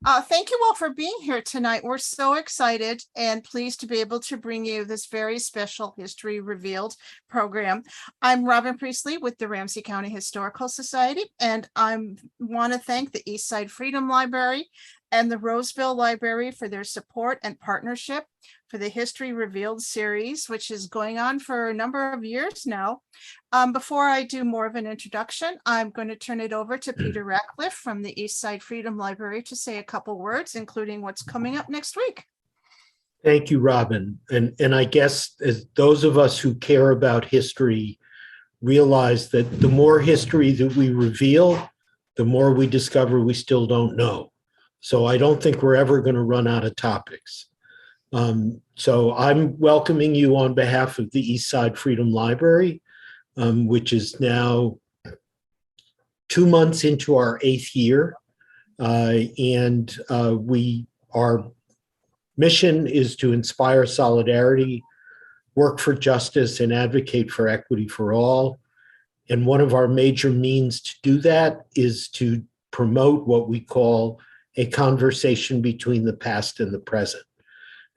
Thank you all for being here tonight. We're so excited and pleased to be able to bring you this very special History Revealed program. I'm Robin Priestley with the Ramsey County Historical Society, and I want to thank the Eastside Freedom Library and the Roseville Library for their support and partnership for the History Revealed series, which is going on for a number of years now. Before I do more of an introduction, I'm going to turn it over to Peter Ratcliffe from the Eastside Freedom Library to say a couple words, including what's coming up next week. Thank you, Robin. And I guess as those of us who care about history realize that the more history that we reveal, the more we discover we still don't know. So I don't think we're ever going to run out of topics. So I'm welcoming you on behalf of the Eastside Freedom Library, which is now 2 months into our 8th year. Our mission is to inspire solidarity, work for justice, and advocate for equity for all. And one of our major means to do that is to promote what we call a conversation between the past and the present.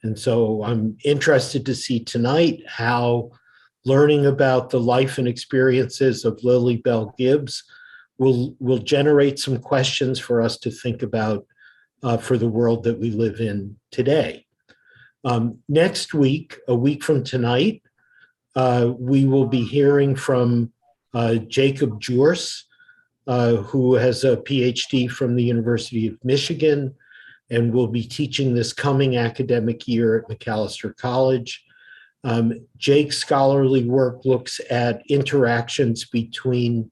And so I'm interested to see tonight how learning about the life and experiences of Lillie Belle Gibbs will generate some questions for us to think about for the world that we live in today. Next week, a week from tonight, we will be hearing from Jacob Jurs, who has a PhD from the University of Michigan and will be teaching this coming academic year at Macalester College. Jake's scholarly work looks at interactions between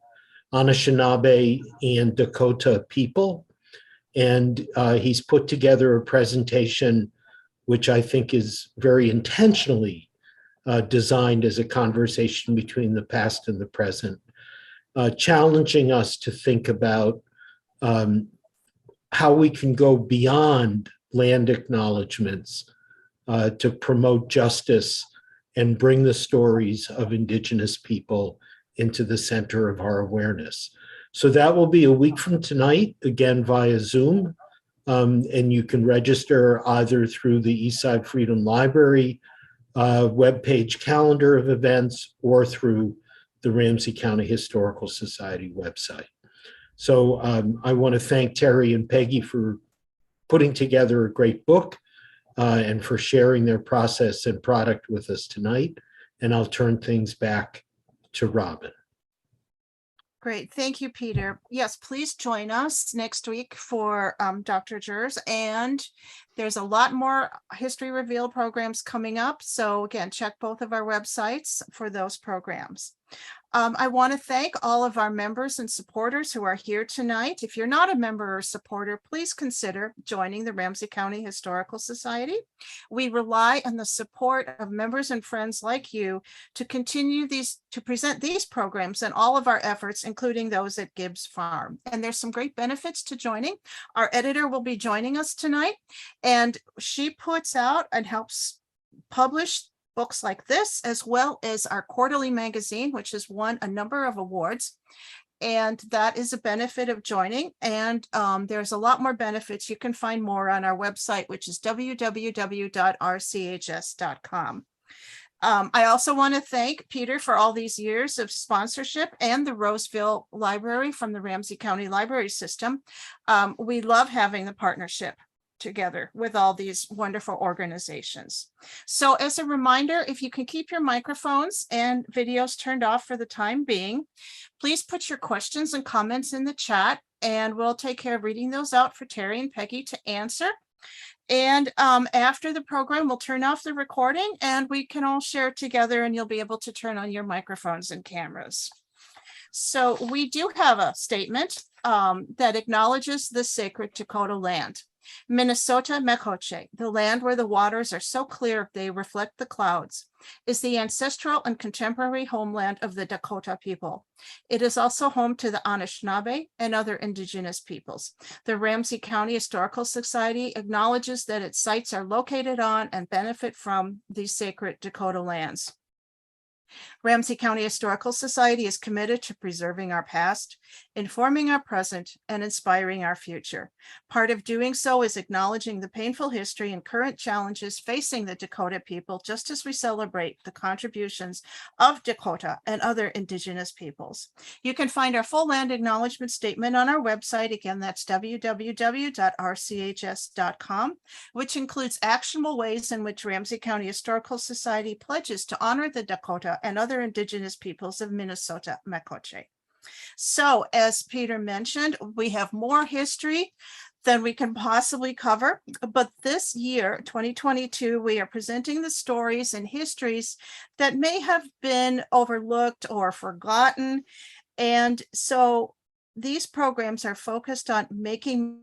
Anishinaabe and Dakota people. And he's put together a presentation which I think is very intentionally designed as a conversation between the past and the present, challenging us to think about how we can go beyond land acknowledgements to promote justice and bring the stories of Indigenous people into the center of our awareness. So that will be a week from tonight, again via Zoom. And you can register either through the Eastside Freedom Library webpage calendar of events or through the Ramsey County Historical Society website. So I want to thank Terry and Peggy for putting together a great book and for sharing their process and product with us tonight. And I'll turn things back to Robin. Great. Thank you, Peter. Yes, please join us next week for Dr. Jurs. And there's a lot more History Revealed programs coming up. So again, check both of our websites for those programs. I want to thank all of our members and supporters who are here tonight. If you're not a member or supporter, please consider joining the Ramsey County Historical Society. We rely on the support of members and friends like you to continue to present these programs and all of our efforts, including those at Gibbs Farm. And there's some great benefits to joining. Our editor will be joining us tonight, and she puts out and helps publish books like this, as well as our quarterly magazine, which has won a number of awards. And that is a benefit of joining. And there's a lot more benefits. You can find more on our website, which is www.rchs.com. I also want to thank Peter for all these years of sponsorship and the Roseville Library from the Ramsey County Library System. We love having the partnership together with all these wonderful organizations. So as a reminder, if you can keep your microphones and videos turned off for the time being, please put your questions and comments in the chat, and we'll take care of reading those out for Terry and Peggy to answer. And after the program, we'll turn off the recording and we can all share together, and you'll be able to turn on your microphones and cameras. So we do have a statement that acknowledges the sacred Dakota land. Minnesota Mekoche, the land where the waters are so clear they reflect the clouds, is the ancestral and contemporary homeland of the Dakota people. It is also home to the Anishinaabe and other Indigenous peoples. The Ramsey County Historical Society acknowledges that its sites are located on and benefit from these sacred Dakota lands. Ramsey County Historical Society is committed to preserving our past, informing our present, and inspiring our future. Part of doing so is acknowledging the painful history and current challenges facing the Dakota people, just as we celebrate the contributions of Dakota and other Indigenous peoples. You can find our full land acknowledgement statement on our website. Again, that's www.rchs.com, which includes actionable ways in which Ramsey County Historical Society pledges to honor the Dakota and other Indigenous peoples of Minnesota, Mekoche. So, as Peter mentioned, we have more history than we can possibly cover. But this year, 2022, we are presenting the stories and histories that may have been overlooked or forgotten. And so these programs are focused on making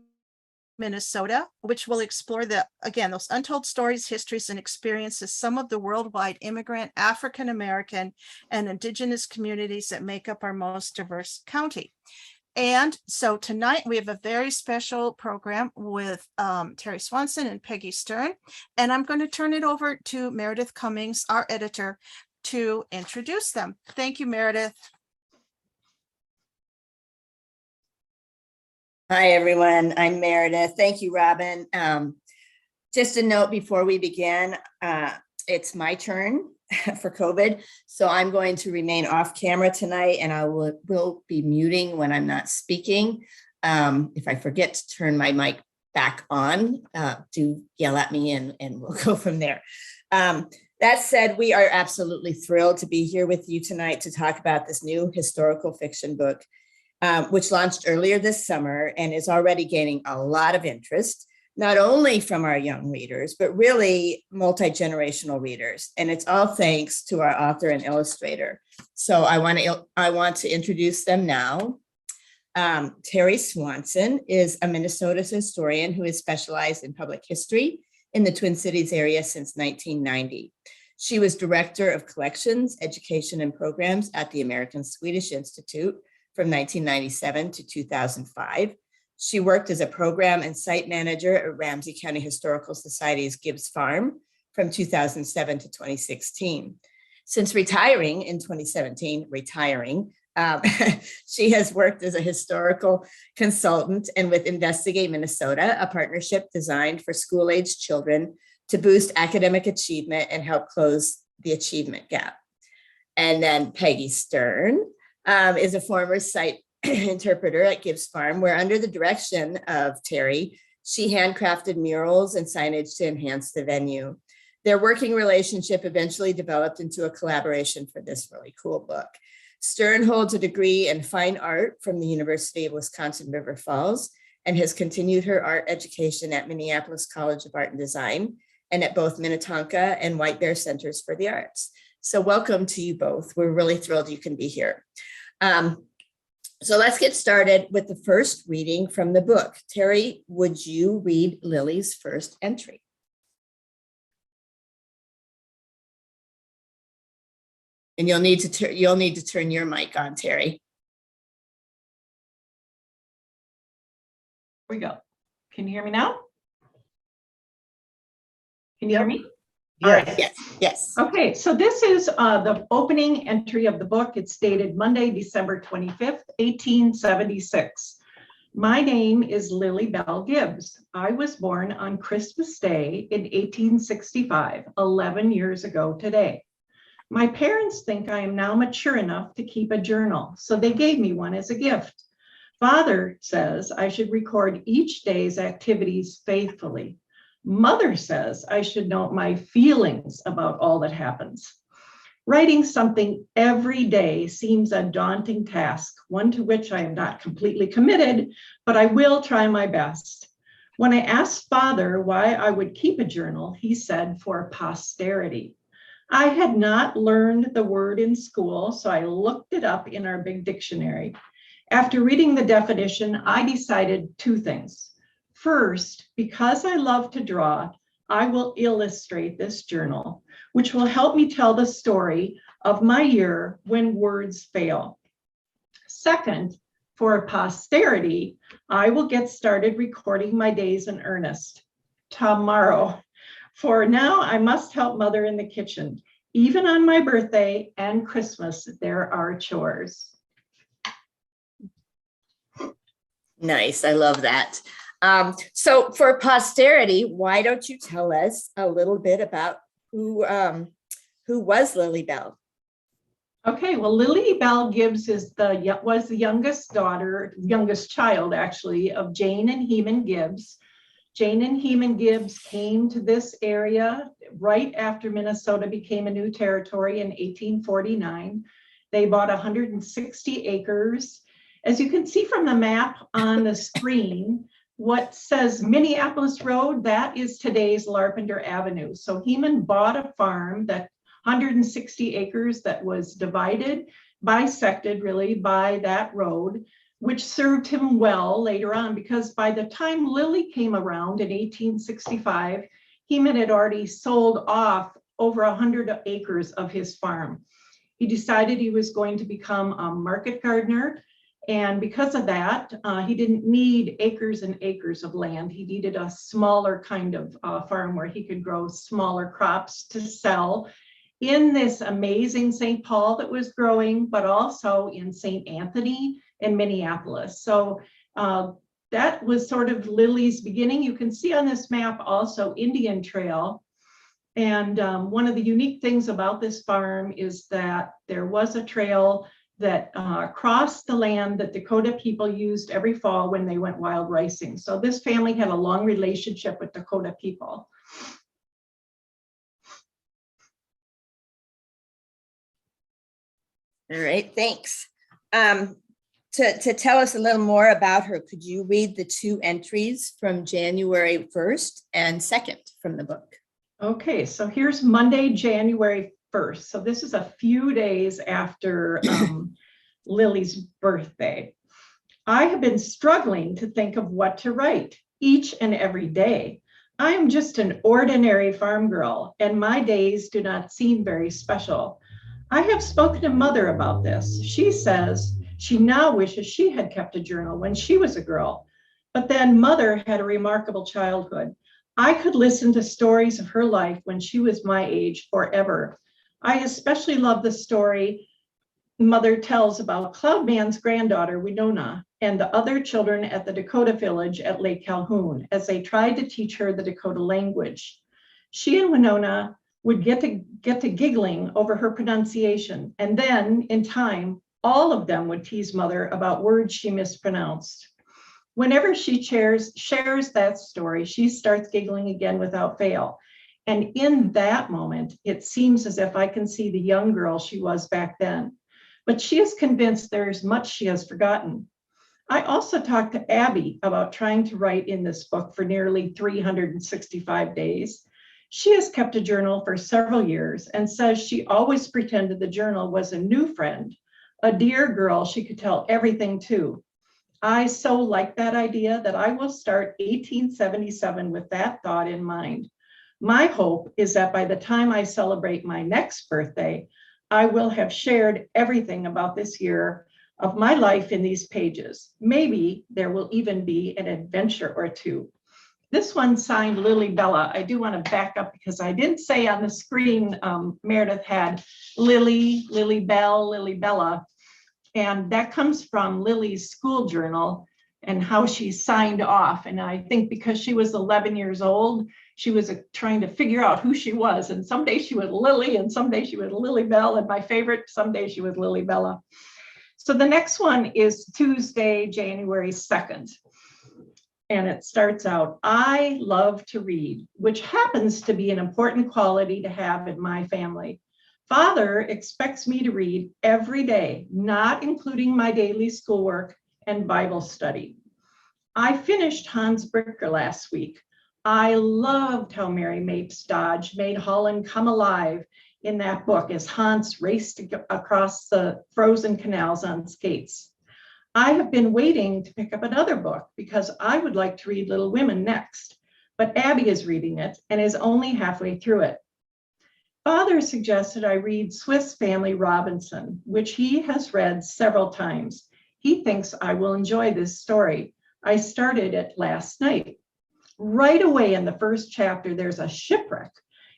Minnesota, which will explore those untold stories, histories, and experiences, some of the worldwide immigrant, African-American, and Indigenous communities that make up our most diverse county. And so tonight we have a very special program with Terry Swanson and Peggy Stern, and I'm going to turn it over to Meredith Cummings, our editor, to introduce them. Thank you, Meredith. Hi, everyone. I'm Meredith. Thank you, Robin. Just a note before we begin, it's my turn for COVID, so I'm going to remain off camera tonight, and I will be muting when I'm not speaking. If I forget to turn my mic back on, do yell at me and we'll go from there. That said, we are absolutely thrilled to be here with you tonight to talk about this new historical fiction book, which launched earlier this summer and is already gaining a lot of interest, not only from our young readers, but really multi-generational readers. And it's all thanks to our author and illustrator. So I want to introduce them now. Terry Swanson is a Minnesota historian who has specialized in public history in the Twin Cities area since 1990. She was director of collections, education, and programs at the American Swedish Institute from 1997 to 2005. She worked as a program and site manager at Ramsey County Historical Society's Gibbs Farm from 2007 to 2016. Since retiring in 2017, she has worked as a historical consultant and with Investigate Minnesota, a partnership designed for school-age children to boost academic achievement and help close the achievement gap. And then Peggy Stern is a former site interpreter at Gibbs Farm, where under the direction of Terry, she handcrafted murals and signage to enhance the venue. Their working relationship eventually developed into a collaboration for this really cool book. Stern holds a degree in fine art from the University of Wisconsin River Falls and has continued her art education at Minneapolis College of Art and Design and at both Minnetonka and White Bear Centers for the Arts. So welcome to you both. We're really thrilled you can be here. So let's get started with the first reading from the book. Terry, would you read Lily's first entry? And you'll need to turn your mic on, Terry. Here we go. Can you hear me now? Can you hear me? Yes. All right. Yes. Okay, so this is the opening entry of the book. It's dated Monday, December 25th, 1876. My name is Lillie Belle Gibbs. I was born on Christmas Day in 1865, 11 years ago today. My parents think I am now mature enough to keep a journal, so they gave me one as a gift. Father says I should record each day's activities faithfully. Mother says I should note my feelings about all that happens. Writing something every day seems a daunting task, one to which I am not completely committed, but I will try my best. When I asked Father why I would keep a journal, he said for posterity. I had not learned the word in school, so I looked it up in our big dictionary. After reading the definition, I decided two things. First, because I love to draw, I will illustrate this journal, which will help me tell the story of my year when words fail. Second, for posterity, I will get started recording my days in earnest tomorrow. For now, I must help Mother in the kitchen. Even on my birthday and Christmas, there are chores. Nice. I love that. So for posterity, why don't you tell us a little bit about who was Lillie Belle? Okay, well, Lillie Belle Gibbs was the youngest child actually, of Jane and Heman Gibbs. Jane and Heman Gibbs came to this area right after Minnesota became a new territory in 1849. They bought 160 acres. As you can see from the map on the screen, what says Minneapolis Road, that is today's Larpenteur Avenue. So Heman bought a farm, that 160 acres that was bisected really by that road, which served him well later on, because by the time Lillie came around in 1865, Heman had already sold off over 100 acres of his farm. He decided he was going to become a market gardener. And because of that, he didn't need acres and acres of land. He needed a smaller kind of farm where he could grow smaller crops to sell in this amazing St. Paul that was growing, but also in St. Anthony and Minneapolis. So that was sort of Lillie's beginning. You can see on this map also Indian Trail. And one of the unique things about this farm is that there was a trail that crossed the land that Dakota people used every fall when they went wild ricing. So this family had a long relationship with Dakota people. All right, thanks. To tell us a little more about her, could you read the two entries from January 1st and 2nd from the book? Okay, so here's Monday, January 1st. So this is a few days after Lillie's birthday. I have been struggling to think of what to write each and every day. I am just an ordinary farm girl, and my days do not seem very special. I have spoken to Mother about this. She says she now wishes she had kept a journal when she was a girl, but then Mother had a remarkable childhood. I could listen to stories of her life when she was my age forever. I especially love the story Mother tells about Cloudman's granddaughter, Winona, and the other children at the Dakota village at Lake Calhoun as they tried to teach her the Dakota language. She and Winona would get to giggling over her pronunciation, and then in time, all of them would tease Mother about words she mispronounced. Whenever she shares that story, she starts giggling again without fail. And in that moment, it seems as if I can see the young girl she was back then. But she is convinced there is much she has forgotten. I also talked to Abby about trying to write in this book for nearly 365 days. She has kept a journal for several years and says she always pretended the journal was a new friend, a dear girl she could tell everything to. I so like that idea that I will start 1877 with that thought in mind. My hope is that by the time I celebrate my next birthday, I will have shared everything about this year of my life in these pages. Maybe there will even be an adventure or two. This one signed Lillie Bella. I do want to back up because I didn't say on the screen, Meredith had Lillie, Lillie Belle, Lillie Bella. And that comes from Lillie's school journal and how she signed off. And I think because she was 11 years old, she was trying to figure out who she was. And someday she was Lillie, and someday she was Lillie Belle. And my favorite, someday she was Lillie Bella. So the next one is Tuesday, January 2nd. And it starts out, I love to read, which happens to be an important quality to have in my family. Father expects me to read every day, not including my daily schoolwork and Bible study. I finished Hans Bricker last week. I loved how Mary Mapes Dodge made Holland come alive in that book as Hans raced across the frozen canals on skates. I have been waiting to pick up another book because I would like to read Little Women next, but Abby is reading it and is only halfway through it. Father suggested I read Swiss Family Robinson, which he has read several times. He thinks I will enjoy this story. I started it last night. Right away in the first chapter, there's a shipwreck,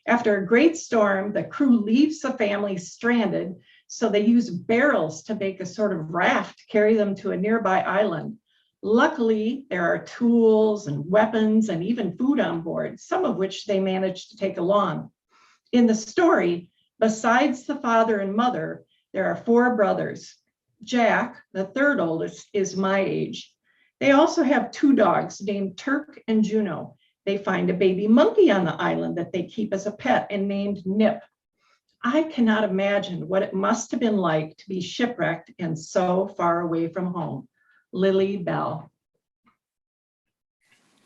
After a great storm, the crew leaves the family stranded, so they use barrels to make a sort of raft to carry them to a nearby island. Luckily, there are tools and weapons and even food on board, some of which they manage to take along. In the story, besides the father and mother, there are 4 brothers. Jack, the 3rd oldest, is my age. They also have 2 dogs named Turk and Juno. They find a baby monkey on the island that they keep as a pet and named Nip. I cannot imagine what it must have been like to be shipwrecked and so far away from home. Lillie Belle.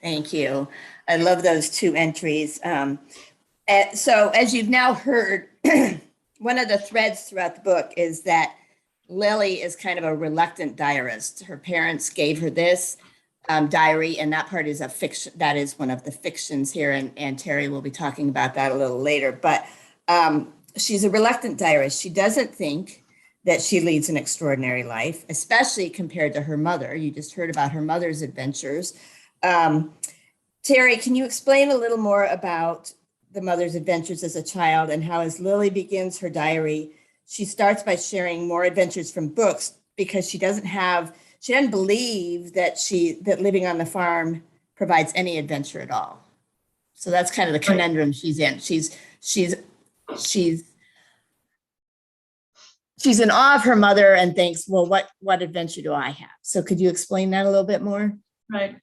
Thank you. I love those 2 entries. So as you've now heard, one of the threads throughout the book is that Lillie is kind of a reluctant diarist. Her parents gave her this diary, and that part is a fiction. That is one of the fictions here, and Terry will be talking about that a little later. But she's a reluctant diarist. She doesn't think that she leads an extraordinary life, especially compared to her mother. You just heard about her mother's adventures. Terry, can you explain a little more about the mother's adventures as a child, and how, as Lillie begins her diary, she starts by sharing more adventures from books because she doesn't believe that living on the farm provides any adventure at all. So that's kind of the conundrum she's in. She's in awe of her mother and thinks, well, what adventure do I have? So could you explain that a little bit more? Right.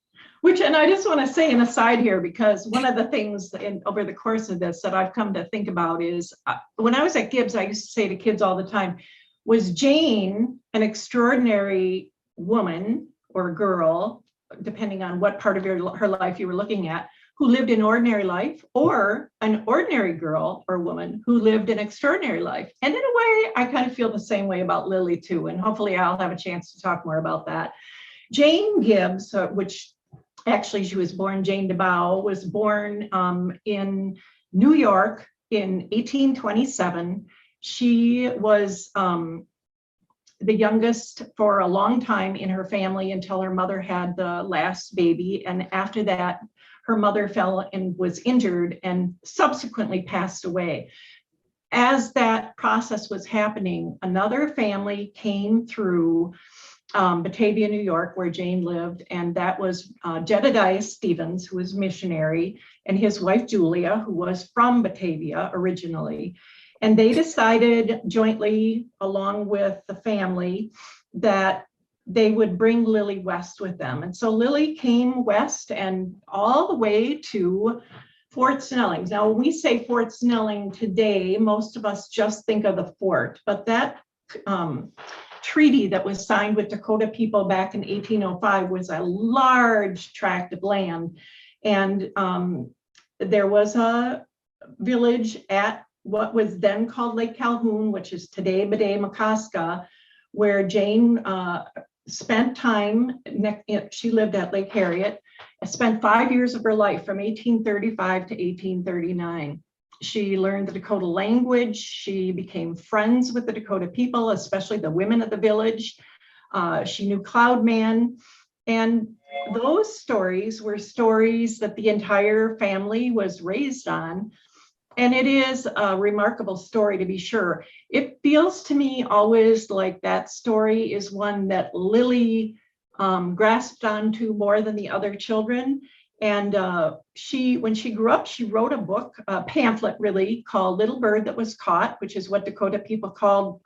And I just want to say an aside here, because one of the things over the course of this that I've come to think about is when I was at Gibbs, I used to say to kids all the time, was Jane an extraordinary woman or girl, depending on what part of her life you were looking at, who lived an ordinary life, or an ordinary girl or woman who lived an extraordinary life? And in a way, I kind of feel the same way about Lillie too. And hopefully I'll have a chance to talk more about that. Jane Gibbs, which actually she was born Jane DeBow, was born in New York in 1827. She was the youngest for a long time in her family until her mother had the last baby. And after that, her mother fell and was injured and subsequently passed away. As that process was happening, another family came through Batavia, New York, where Jane lived, and that was Jedediah Stevens, who was missionary, and his wife Julia, who was from Batavia originally. And they decided jointly, along with the family, that they would bring Lillie west with them. And so Lillie came west and all the way to Fort Snelling. Now, when we say Fort Snelling today, most of us just think of the fort, but that treaty that was signed with Dakota people back in 1805 was a large tract of land. And there was a village at what was then called Lake Calhoun, which is today Bede-Makaska, where Jane spent time. She lived at Lake Harriet, spent 5 years of her life from 1835 to 1839. She learned the Dakota language. She became friends with the Dakota people, especially the women of the village. She knew Cloud Man. And those stories were stories that the entire family was raised on. And it is a remarkable story, to be sure. It feels to me always like that story is one that Lillie grasped onto more than the other children. And when she grew up, she wrote a book, a pamphlet really, called Little Bird That Was Caught, which is what Dakota people called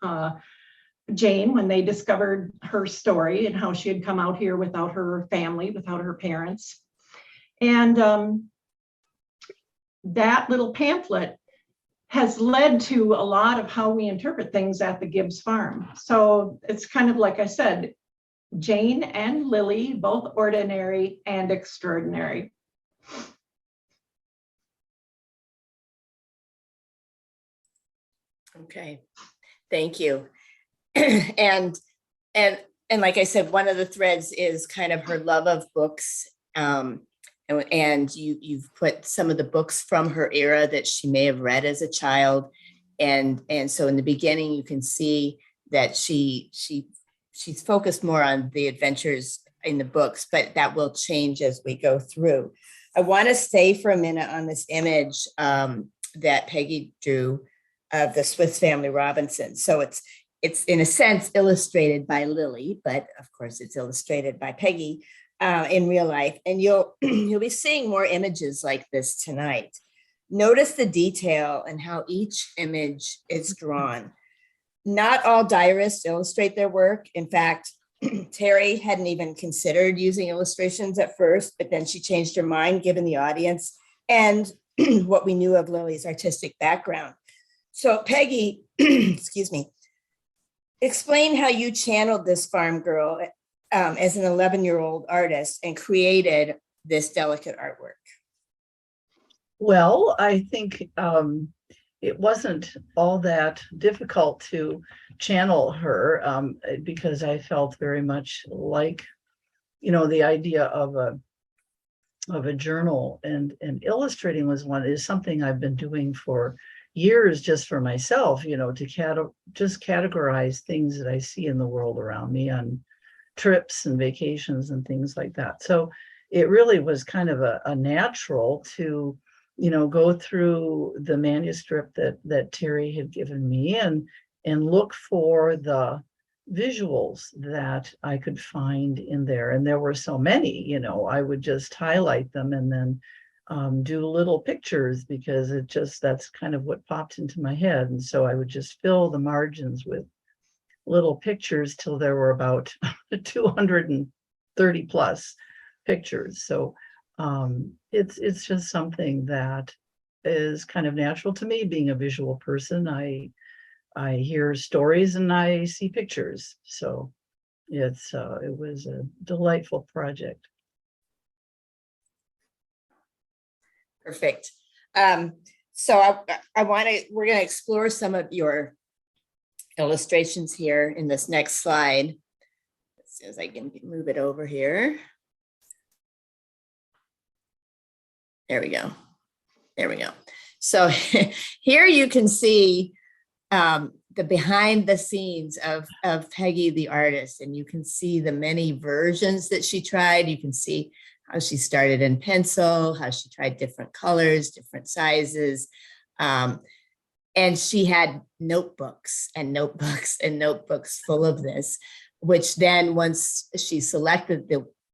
Jane when they discovered her story and how she had come out here without her family, without her parents. And that little pamphlet has led to a lot of how we interpret things at the Gibbs farm. So it's kind of like I said, Jane and Lillie, both ordinary and extraordinary. Okay, thank you. And like I said, one of the threads is kind of her love of books. And you've put some of the books from her era that she may have read as a child. And so in the beginning, you can see that she's focused more on the adventures in the books, but that will change as we go through. I want to stay for a minute on this image that Peggy drew of the Swiss Family Robinson. So it's in a sense illustrated by Lillie, but of course it's illustrated by Peggy in real life. And you'll be seeing more images like this tonight. Notice the detail and how each image is drawn. Not all diarists illustrate their work. In fact, Terry hadn't even considered using illustrations at first, but then she changed her mind given the audience and what we knew of Lillie's artistic background. So Peggy, excuse me, explain how you channeled this farm girl as an 11-year-old artist and created this delicate artwork. Well, I think it wasn't all that difficult to channel her because I felt very much like, the idea of a journal and illustrating is something I've been doing for years just for myself, to just categorize things that I see in the world around me on trips and vacations and things like that. So it really was kind of a natural to go through the manuscript that Terry had given me and look for the visuals that I could find in there. And there were so many, I would just highlight them and then do little pictures because that's kind of what popped into my head. And so I would just fill the margins with little pictures till there were about 230 plus pictures. So it's just something that is kind of natural to me, being a visual person. I hear stories and I see pictures. So it was a delightful project. Perfect. So we're going to explore some of your illustrations here in this next slide. As soon as I can move it over here. There we go. There we go. So here you can see the behind the scenes of Peggy the artist, and you can see the many versions that she tried. You can see how she started in pencil, how she tried different colors, different sizes. And she had notebooks and notebooks and notebooks full of this, which then once she selected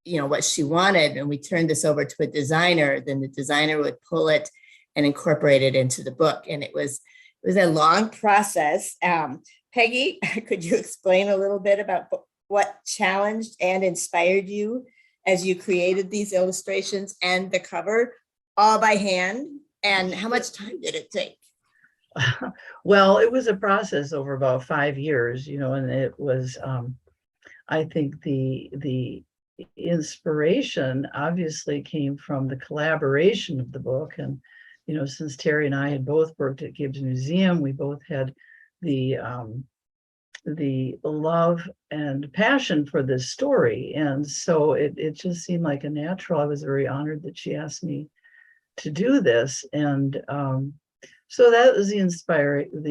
what she wanted, and we turned this over to a designer, then the designer would pull it and incorporate it into the book. And it was a long process. Peggy, could you explain a little bit about what challenged and inspired you as you created these illustrations and the cover all by hand? And how much time did it take? Well, it was a process over about 5 years, and it was, I think the inspiration obviously came from the collaboration of the book. And, since Terry and I had both worked at Gibbs Museum, we both had the love and passion for this story. And so it just seemed like a natural. I was very honored that she asked me to do this. And so that was the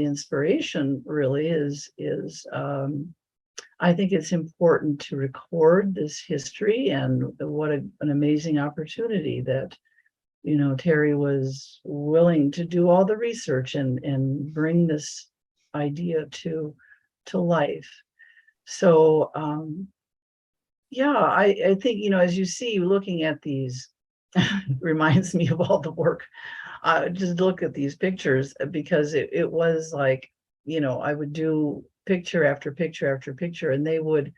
inspiration really is I think it's important to record this history, and what an amazing opportunity that, Terry was willing to do all the research and bring this idea to life. So, I think, as you see, looking at these reminds me of all the work. Just look at these pictures, because it was like, I would do picture after picture after picture, and they would,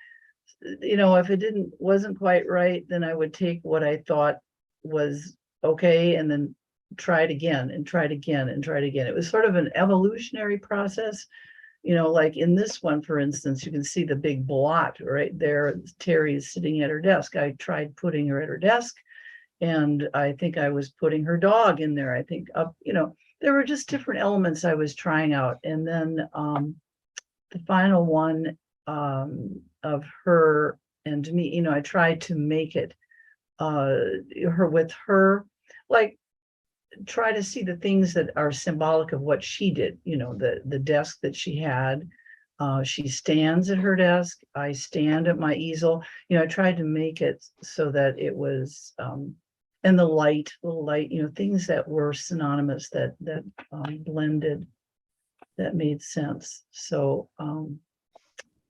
if it wasn't quite right, then I would take what I thought was okay and then try it again and try it again and try it again. It was sort of an evolutionary process. Like in this one, for instance, you can see the big blot right there. Terry is sitting at her desk. I tried putting her at her desk, and I think I was putting her dog in there. I think up, there were just different elements I was trying out. And then the final one of her and me, I tried to make it her with her, like try to see the things that are symbolic of what she did, the desk that she had. She stands at her desk, I stand at my easel. I tried to make it so that it was and the light, things that were synonymous that blended, that made sense. So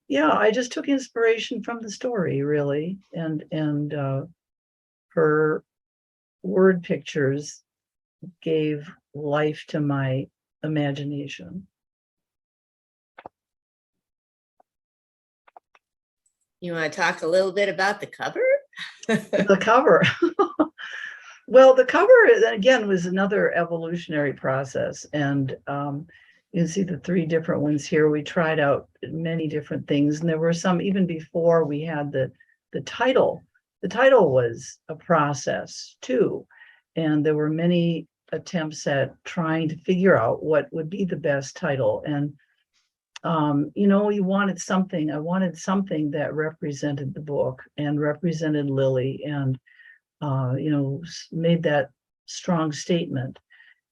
yeah, I just took inspiration from the story, really, and her word pictures gave life to my imagination. You want to talk a little bit about the cover? The cover. Well, the cover, again, was another evolutionary process. And you can see the 3 different ones here. We tried out many different things. And there were some even before we had the title. The title was a process too. And there were many attempts at trying to figure out what would be the best title. And I wanted something that represented the book and represented Lillie and, made that strong statement.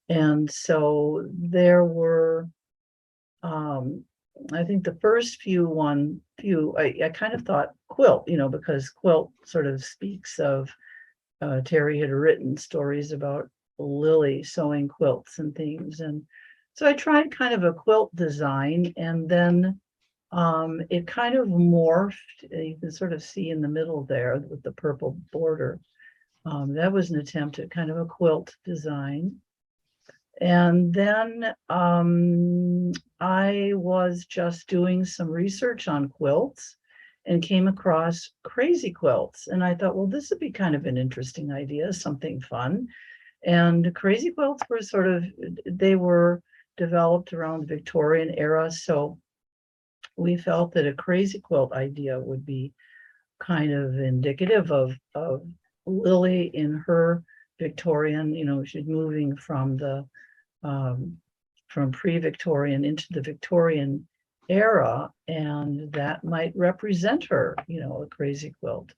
And so there were, I think the first few, I kind of thought quilt, because quilt sort of speaks of, Terry had written stories about Lillie sewing quilts and things. And so I tried kind of a quilt design, and then it kind of morphed. You can sort of see in the middle there with the purple border. That was an attempt at kind of a quilt design. And then I was just doing some research on quilts and came across crazy quilts. And I thought, well, this would be kind of an interesting idea, something fun. And crazy quilts were they were developed around the Victorian era. So we felt that a crazy quilt idea would be kind of indicative of Lillie in her Victorian, she's moving from the from pre-Victorian into the Victorian era, and that might represent her, a crazy quilt.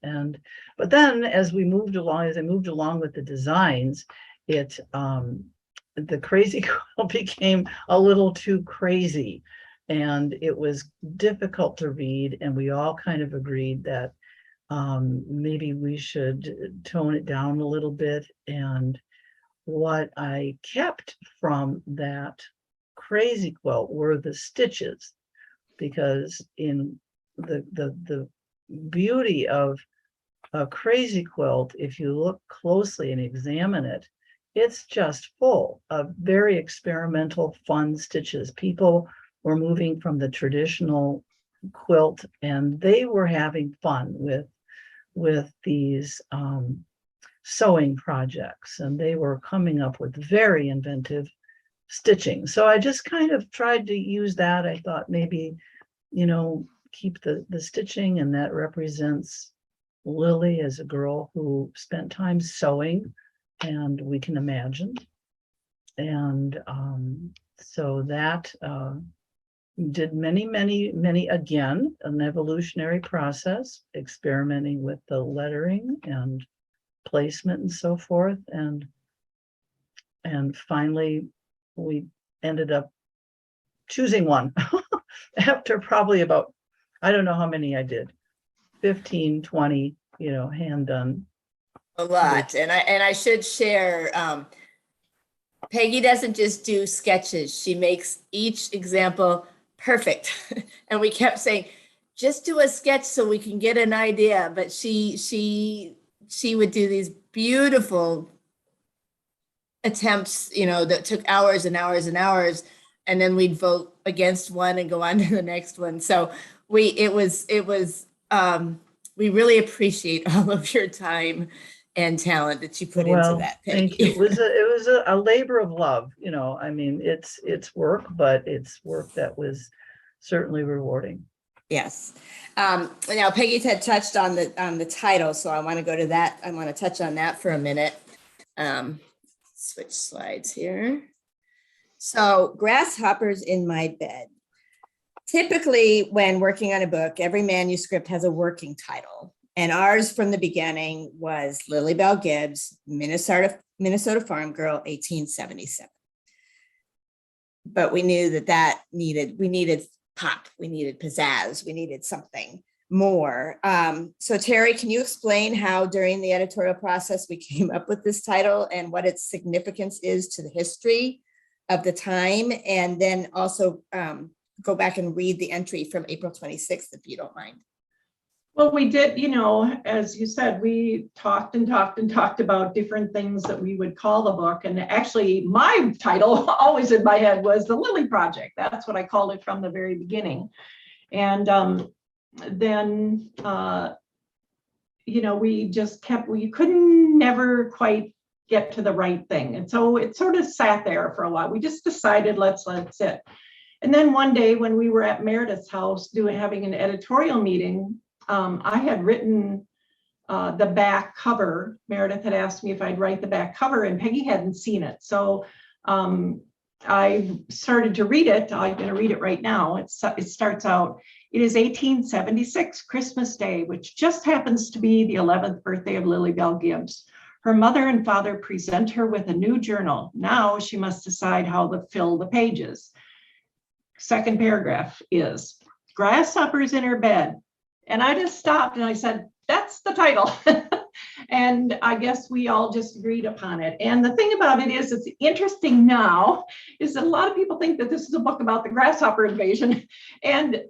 But then as I moved along with the designs, the crazy quilt became a little too crazy, and it was difficult to read, and we all kind of agreed that maybe we should tone it down a little bit. And what I kept from that crazy quilt were the stitches, because in the beauty of a crazy quilt, if you look closely and examine it, it's just full of very experimental, fun stitches. People were moving from the traditional quilt, and they were having fun with these sewing projects, and they were coming up with very inventive stitching. So I just kind of tried to use that. I thought maybe, keep the stitching, and that represents Lillie as a girl who spent time sewing, and we can imagine. And so that did many, again, an evolutionary process, experimenting with the lettering and placement and so forth. And finally, we ended up choosing one after probably about, I don't know how many I did, 15, 20, hand done. A lot. And I should share, Peggy doesn't just do sketches. She makes each example perfect. And we kept saying, just do a sketch so we can get an idea. But she would do these beautiful attempts, that took hours and hours and hours. And then we'd vote against one and go on to the next one. So we really appreciate all of your time and talent that you put into that, Peggy. Thank you. It was a labor of love. I mean, it's work, but it's work that was certainly rewarding. Yes. Now Peggy had touched on the title, so I want to go to that. I want to touch on that for a minute. Switch slides here. So, Grasshoppers in My Bed. Typically, when working on a book, every manuscript has a working title. And ours from the beginning was Lillie Belle Gibbs, Minnesota Farm Girl, 1877. But we knew we needed pop, we needed pizzazz, we needed something. more. So Terry, can you explain how during the editorial process we came up with this title and what its significance is to the history of the time? And then also go back and read the entry from April 26th, if you don't mind. Well, we did, as you said, we talked and talked and talked about different things that we would call the book. And actually, my title always in my head was the Lillie Project. That's what I called it from the very beginning. And then, we couldn't never quite get to the right thing. And so it sort of sat there for a while. We just decided, let's let it. And then one day when we were at Meredith's house having an editorial meeting, I had written the back cover. Meredith had asked me if I'd write the back cover, and Peggy hadn't seen it. So I started to read it. I'm going to read it right now. It starts out, it is 1876, Christmas Day, which just happens to be the 11th birthday of Lillie Belle Gibbs. Her mother and father present her with a new journal. Now she must decide how to fill the pages. Second paragraph is, Grasshoppers in her bed. And I just stopped and I said, that's the title. And I guess we all just agreed upon it. And the thing about it is, it's interesting now, is that a lot of people think that this is a book about the grasshopper invasion. And,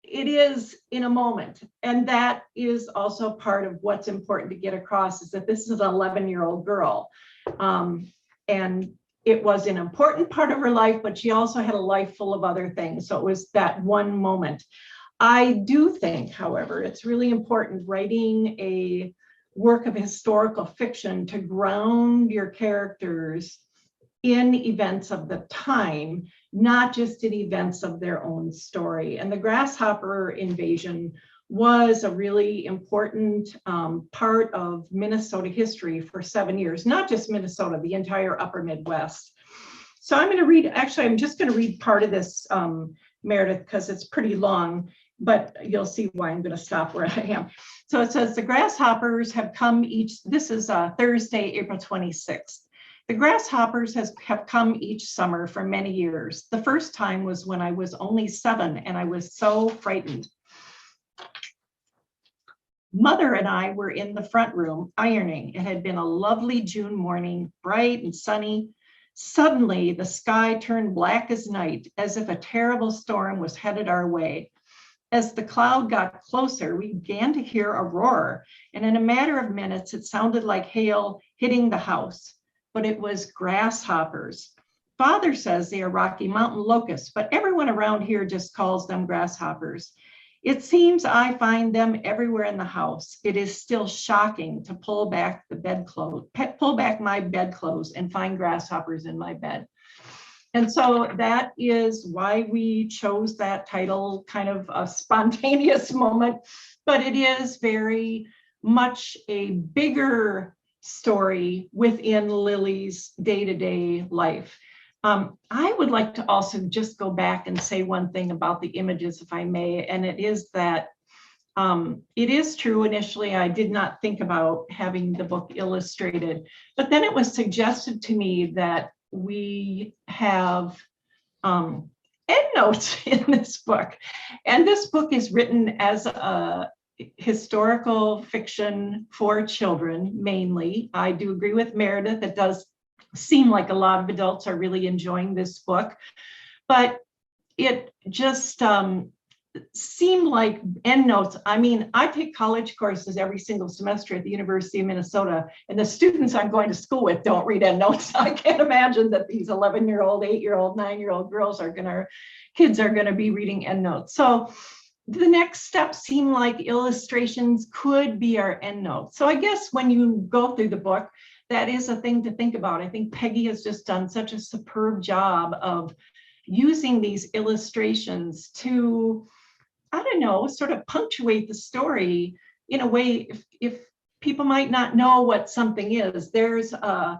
it is in a moment. And that is also part of what's important to get across, is that this is an 11-year-old girl. And it was an important part of her life, but she also had a life full of other things. So it was that one moment. I do think, however, it's really important writing a work of historical fiction to ground your characters in events of the time, not just in events of their own story. And the grasshopper invasion was a really important part of Minnesota history for 7 years, not just Minnesota, the entire upper Midwest. So I'm going to read, actually, I'm just going to read part of this, Meredith, because it's pretty long, but you'll see why I'm going to stop where I am. So it says, the grasshoppers have come this is Thursday, April 26th. The grasshoppers have come each summer for many years. The first time was when I was only 7 and I was so frightened. Mother and I were in the front room ironing. It had been a lovely June morning, bright and sunny. Suddenly, the sky turned black as night, as if a terrible storm was headed our way. As the cloud got closer, we began to hear a roar, and in a matter of minutes, it sounded like hail hitting the house, but it was grasshoppers. Father says they are Rocky Mountain locusts, but everyone around here just calls them grasshoppers. It seems I find them everywhere in the house. It is still shocking to pull back my bedclothes and find grasshoppers in my bed. And so that is why we chose that title, kind of a spontaneous moment, but it is very much a bigger story within Lillie's day-to-day life. I would like to also just go back and say one thing about the images, if I may, and it is that it is true, initially, I did not think about having the book illustrated, but then it was suggested to me that we have endnotes in this book. And this book is written as a historical fiction for children, mainly. I do agree with Meredith. It does seem like a lot of adults are really enjoying this book, but it just seemed like endnotes. I mean, I take college courses every single semester at the University of Minnesota, and the students I'm going to school with don't read endnotes. I can't imagine that these 11-year-old, 8-year-old, 9-year-old kids are going to be reading endnotes. So the next step seemed like illustrations could be our endnotes. So I guess when you go through the book, that is a thing to think about. I think Peggy has just done such a superb job of using these illustrations to, I don't know, sort of punctuate the story in a way, if people might not know what something is, there's an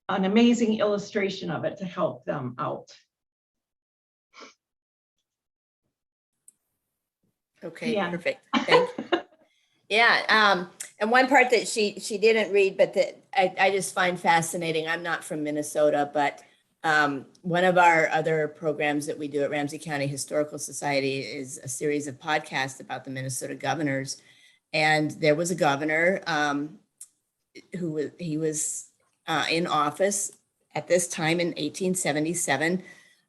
amazing illustration of it to help them out. Okay, Yeah. perfect. Thank you. Yeah, and one part that she didn't read, but that I just find fascinating. I'm not from Minnesota, but One of our other programs that we do at Ramsey County Historical Society is a series of podcasts about the Minnesota governors. And there was a governor he was in office at this time in 1877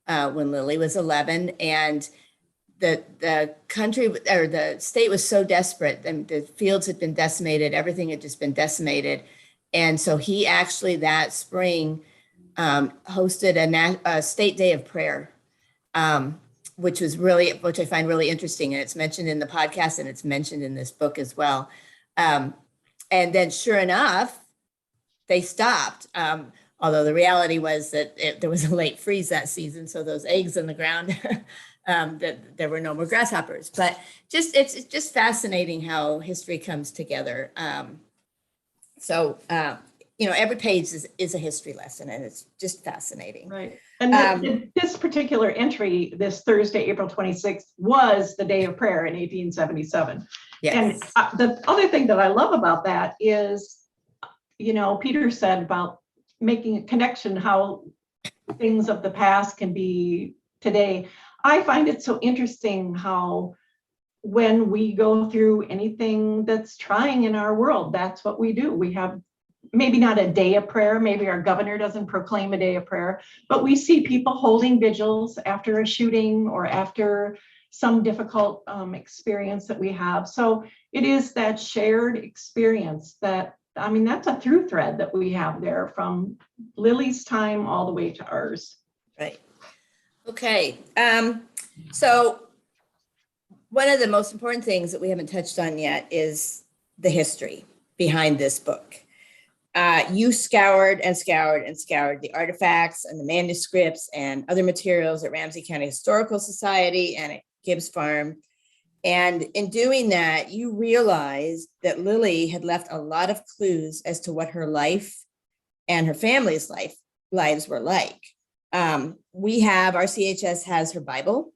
when Lillie was 11. And the country or the state was so desperate, and the fields had been decimated, everything had just been decimated. And so he actually that spring hosted a state day of prayer, which I find really interesting. And it's mentioned in the podcast and it's mentioned in this book as well. And then sure enough, they stopped. Although the reality was that there was a late freeze that season. So those eggs in the ground, that there were no more grasshoppers. But it's just fascinating how history comes together. Every page is a history lesson, and it's just fascinating. Right. And this particular entry, this Thursday, April 26th, was the day of prayer in 1877. Yes. And the other thing that I love about that is, Peter said about making a connection, how things of the past can be today. I find it so interesting how when we go through anything that's trying in our world, that's what we do. We have maybe not a day of prayer, maybe our governor doesn't proclaim a day of prayer, but we see people holding vigils after a shooting or after some difficult experience that we have. So it is that shared experience that's a through thread that we have there from Lillie's time all the way to ours. Right. Okay. So one of the most important things that we haven't touched on yet is the history behind this book. You scoured and scoured and scoured the artifacts and the manuscripts and other materials at Ramsey County Historical Society and at Gibbs Farm. And in doing that, you realized that Lillie had left a lot of clues as to what her life and her family's lives were like. Our CHS has her Bible,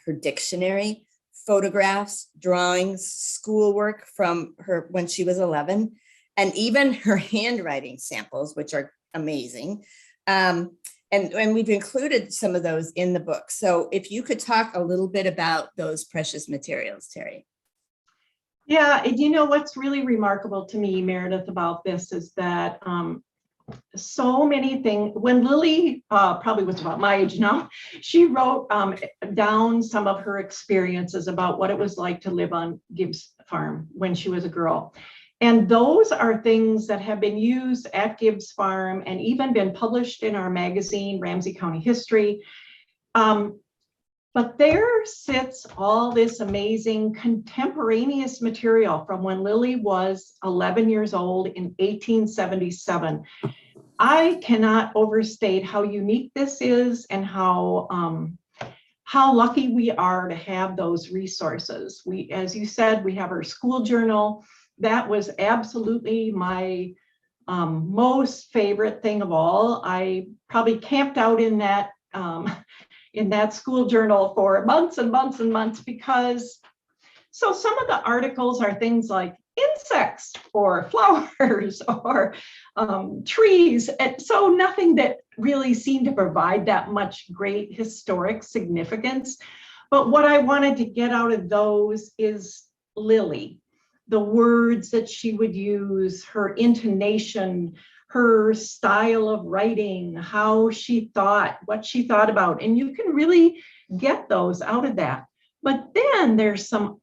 her dictionary, photographs, drawings, schoolwork from her when she was 11, and even her handwriting samples, which are amazing. And we've included some of those in the book. So if you could talk a little bit about those precious materials, Terry. Yeah, and what's really remarkable to me, Meredith, about this is that so many things, when Lillie probably was about my age now, she wrote down some of her experiences about what it was like to live on Gibbs Farm when she was a girl. And those are things that have been used at Gibbs Farm and even been published in our magazine, Ramsey County History. But there sits all this amazing contemporaneous material from when Lillie was 11 years old in 1877. I cannot overstate how unique this is and how lucky we are to have those resources. As you said, we have our school journal. That was absolutely my most favorite thing of all. I probably camped out in that school journal for months and months and months because some of the articles are things like insects or flowers or trees. And so nothing that really seemed to provide that much great historic significance. But what I wanted to get out of those is Lillie. The words that she would use, her intonation, her style of writing, how she thought, what she thought about, and you can really get those out of that. But then there's some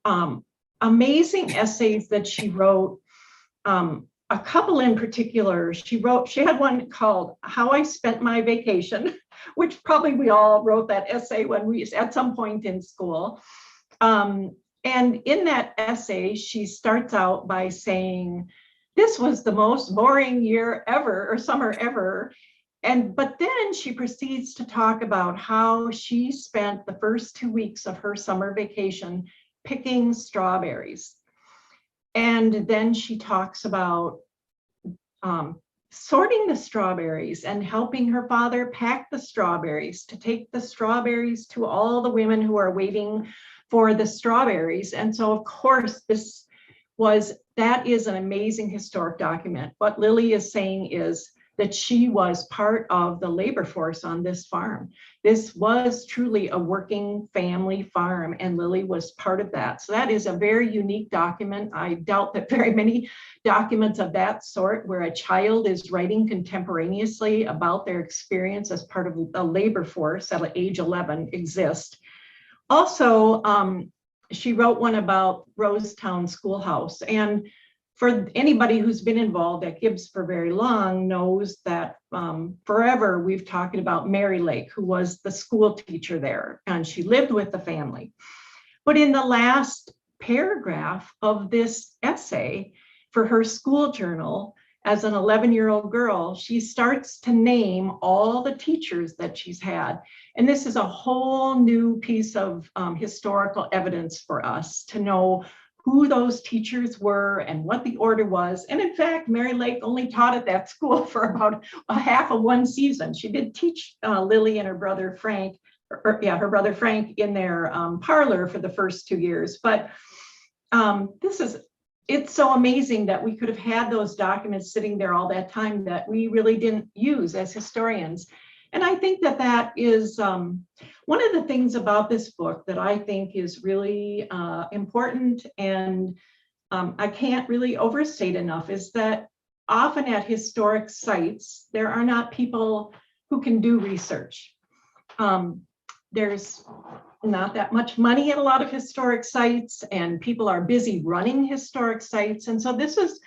amazing essays that she wrote. A couple in particular, she had one called How I Spent My Vacation, which probably we all wrote that essay at some point in school. And in that essay, she starts out by saying, this was the most boring year ever, or summer ever. But then she proceeds to talk about how she spent the first 2 weeks of her summer vacation picking strawberries. And then she talks about sorting the strawberries and helping her father pack the strawberries to take the strawberries to all the women who are waiting for the strawberries. And so, of course, that is an amazing historic document. What Lillie is saying is that she was part of the labor force on this farm. This was truly a working family farm, and Lillie was part of that. So that is a very unique document. I doubt that very many documents of that sort, where a child is writing contemporaneously about their experience as part of a labor force at age 11, exist. Also, she wrote one about Rosetown Schoolhouse. And for anybody who's been involved at Gibbs for very long knows that forever we've talked about Mary Lake, who was the school teacher there, and she lived with the family. But in the last paragraph of this essay for her school journal, as an 11-year-old girl, she starts to name all the teachers that she's had. And this is a whole new piece of historical evidence for us to know who those teachers were and what the order was. And in fact, Mary Lake only taught at that school for about a half of one season. She did teach Lillie and her brother Frank, her brother Frank, in their parlor for the first 2 years. But it's so amazing that we could have had those documents sitting there all that time that we really didn't use as historians. And I think that that is one of the things about this book that I think is really important, and I can't really overstate enough, is that often at historic sites, there are not people who can do research. There's not that much money at a lot of historic sites, and people are busy running historic sites. And so this is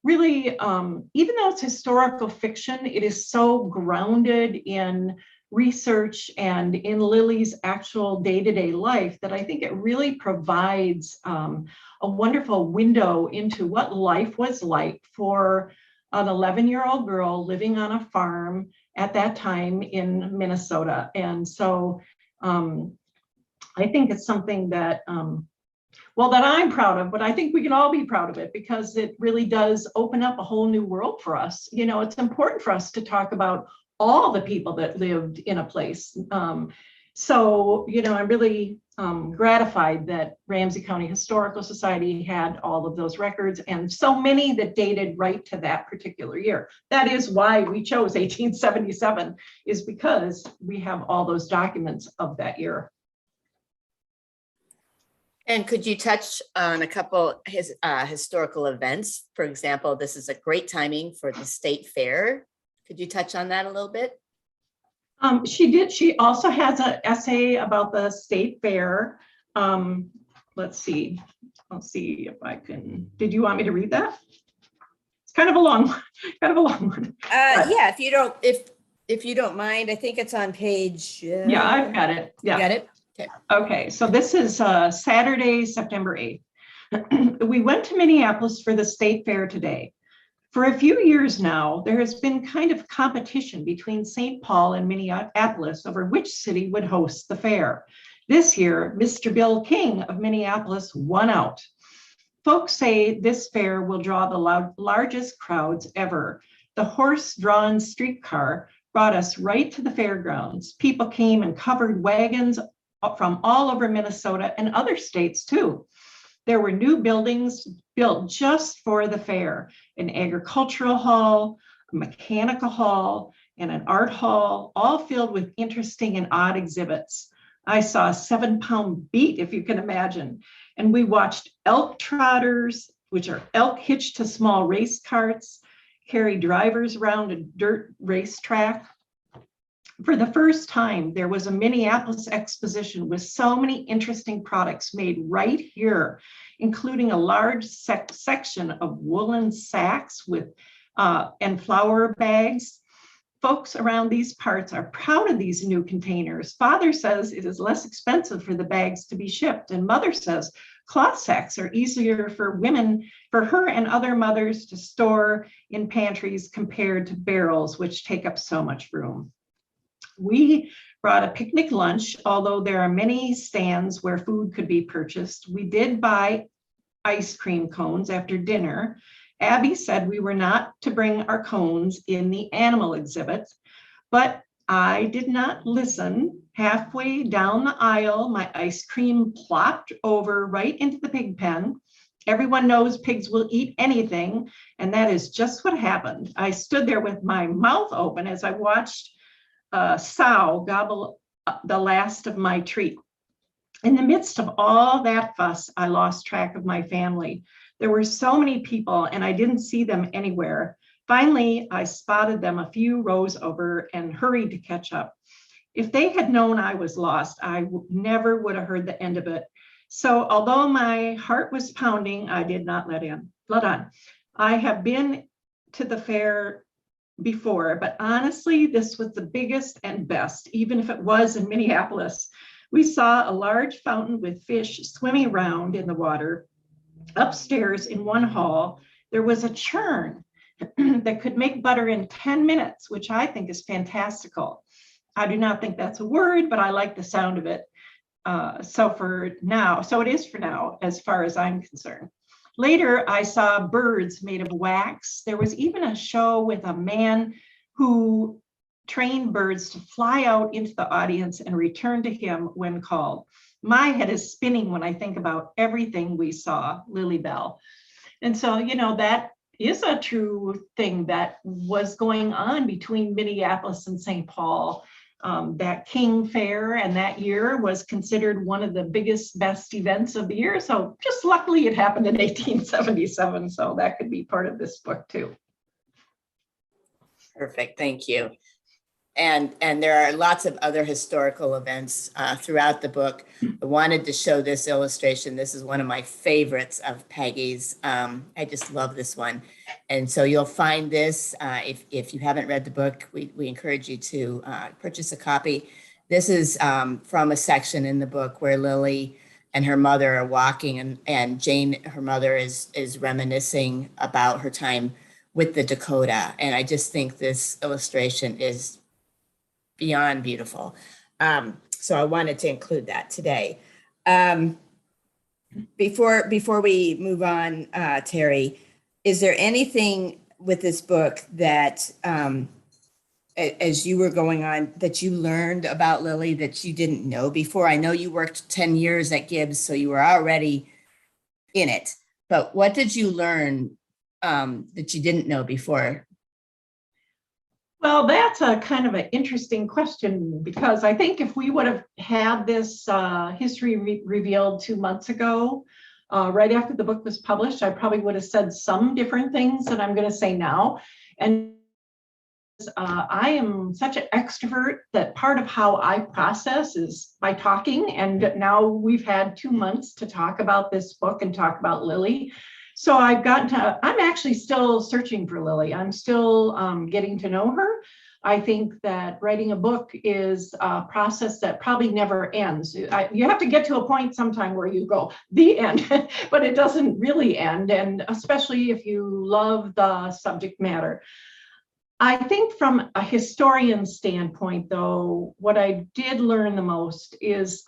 really, even though it's historical fiction, it is so grounded in research and in Lillie's actual day-to-day life that I think it really provides a wonderful window into what life was like for an 11-year-old girl living on a farm at that time in Minnesota. And so I think it's something that, well, that I'm proud of, but I think we can all be proud of it, because it really does open up a whole new world for us. You know, it's important for us to talk about all the people that lived in a place. So, you know, I'm really gratified that Ramsey County Historical Society had all of those records, and so many that dated right to that particular year. That is why we chose 1877, is because we have all those documents of that year. And could you touch on a couple historical events? For example, this is a great timing for the state fair. Could you touch on that a little bit? She did. She also has an essay about the state fair. Let's see. I'll see if I can. Did you want me to read that? It's kind of a long one. Yeah, if you don't mind, I think it's on page. Yeah, I've got it. Yeah. You got it? Okay. Okay, so this is Saturday, September 8th. We went to Minneapolis for the state fair today. For a few years now, there has been kind of competition between St. Paul and Minneapolis over which city would host the fair. This year, Mr. Bill King of Minneapolis won out. Folks say this fair will draw the largest crowds ever. The horse-drawn streetcar brought us right to the fairgrounds. People came and covered wagons from all over Minnesota and other states too. There were new buildings built just for the fair: an agricultural hall, a mechanical hall, and an art hall, all filled with interesting and odd exhibits. I saw a 7-pound beet, if you can imagine, and we watched elk trotters, which are elk hitched to small race carts, carry drivers around a dirt racetrack. For the first time, there was a Minneapolis exposition with so many interesting products made right here, including a large section of woolen sacks with and flour bags. Folks around these parts are proud of these new containers. Father says it is less expensive for the bags to be shipped, and Mother says cloth sacks are easier for women, for her and other mothers to store in pantries compared to barrels, which take up so much room. We brought a picnic lunch, although there are many stands where food could be purchased. We did buy ice cream cones after dinner. Abby said we were not to bring our cones in the animal exhibit, but I did not listen. Halfway down the aisle, my ice cream plopped over right into the pig pen. Everyone knows pigs will eat anything, and that is just what happened. I stood there with my mouth open as I watched a sow gobble up the last of my treat. In the midst of all that fuss, I lost track of my family. There were so many people, and I didn't see them anywhere. Finally, I spotted them a few rows over and hurried to catch up. If they had known I was lost, I never would have heard the end of it. So although my heart was pounding, I did not let on. I have been to the fair before, but honestly, this was the biggest and best, even if it was in Minneapolis. We saw a large fountain with fish swimming around in the water. Upstairs in one hall, there was a churn that could make butter in 10 minutes, which I think is fantastical. I do not think that's a word, but I like the sound of it. So it is for now, as far as I'm concerned. Later, I saw birds made of wax. There was even a show with a man who trained birds to fly out into the audience and return to him when called. My head is spinning when I think about everything we saw, Lillie Belle. And so, that is a true thing that was going on between Minneapolis and St. Paul. That King Fair and that year was considered one of the biggest, best events of the year. So just luckily it happened in 1877. So that could be part of this book too. Perfect, thank you. And there are lots of other historical events throughout the book. I wanted to show this illustration. This is one of my favorites of Peggy's. I just love this one. And so you'll find this, if you haven't read the book, we encourage you to purchase a copy. This is from a section in the book where Lillie and her mother are walking, and Jane, her mother, is reminiscing about her time with the Dakota. And I just think this illustration is beyond beautiful. So I wanted to include that today. Before we move on, Terry, is there anything with this book that, as you were going on, that you learned about Lillie that you didn't know before? I know you worked 10 years at Gibbs, so you were already in it, but what did you learn that you didn't know before? Well, that's a kind of an interesting question, because I think if we would have had this history revealed 2 months ago, right after the book was published, I probably would have said some different things that I'm going to say now. And I am such an extrovert that part of how I process is by talking. And now we've had 2 months to talk about this book and talk about Lillie. So I'm actually still searching for Lillie. I'm still getting to know her. I think that writing a book is a process that probably never ends. You have to get to a point sometime where you go, the end, but it doesn't really end. And especially if you love the subject matter. I think from a historian standpoint, though, what I did learn the most is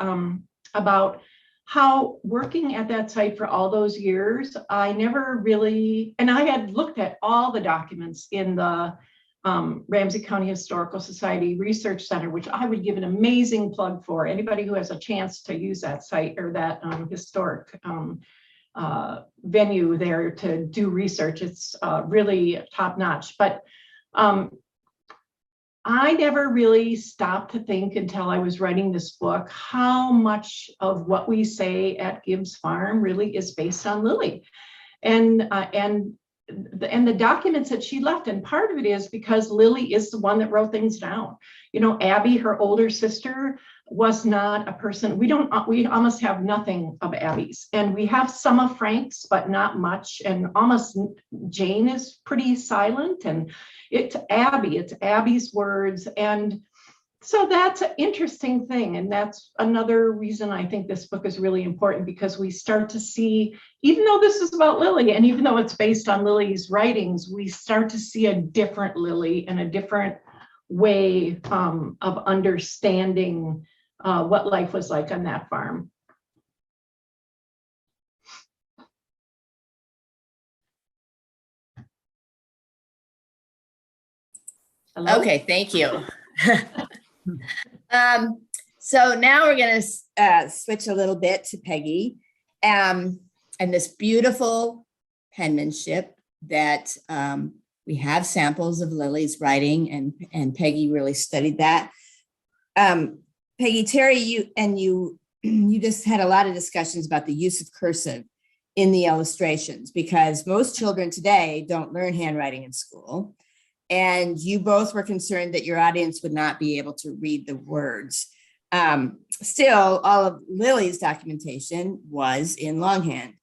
about how working at that site for all those years, I never really, and I had looked at all the documents in the Ramsey County Historical Society Research Center, which I would give an amazing plug for anybody who has a chance to use that site or that historic venue there to do research. It's really top notch. But I never really stopped to think until I was writing this book how much of what we say at Gibbs Farm really is based on Lillie and the documents that she left. And part of it is because Lillie is the one that wrote things down. Abby, her older sister, was not a person. We almost have nothing of Abby's, and we have some of Frank's, but not much. And almost Jane is pretty silent, and it's Abby's words. And so that's an interesting thing. And that's another reason I think this book is really important, because we start to see, even though this is about Lillie, and even though it's based on Lillie's writings, we start to see a different Lillie and a different way of understanding what life was like on that farm. Hello? Okay, thank you. So now we're going to switch a little bit to Peggy. and this beautiful penmanship that we have samples of Lily's writing, and Peggy really studied that. Peggy, Terry, you just had a lot of discussions about the use of cursive in the illustrations, because most children today don't learn handwriting in school. And you both were concerned that your audience would not be able to read the words. Still, all of Lily's documentation was in longhand.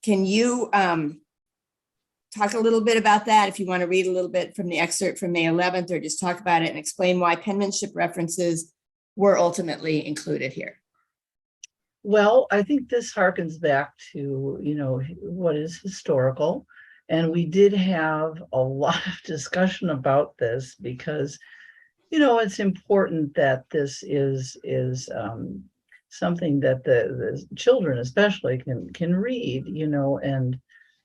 Can you talk a little bit about that, if you want to read a little bit from the excerpt from May 11th, or just talk about it and explain why penmanship references were ultimately included here? Well, I think this harkens back to, what is historical. And we did have a lot of discussion about this because, it's important that this is something that the children especially can read, and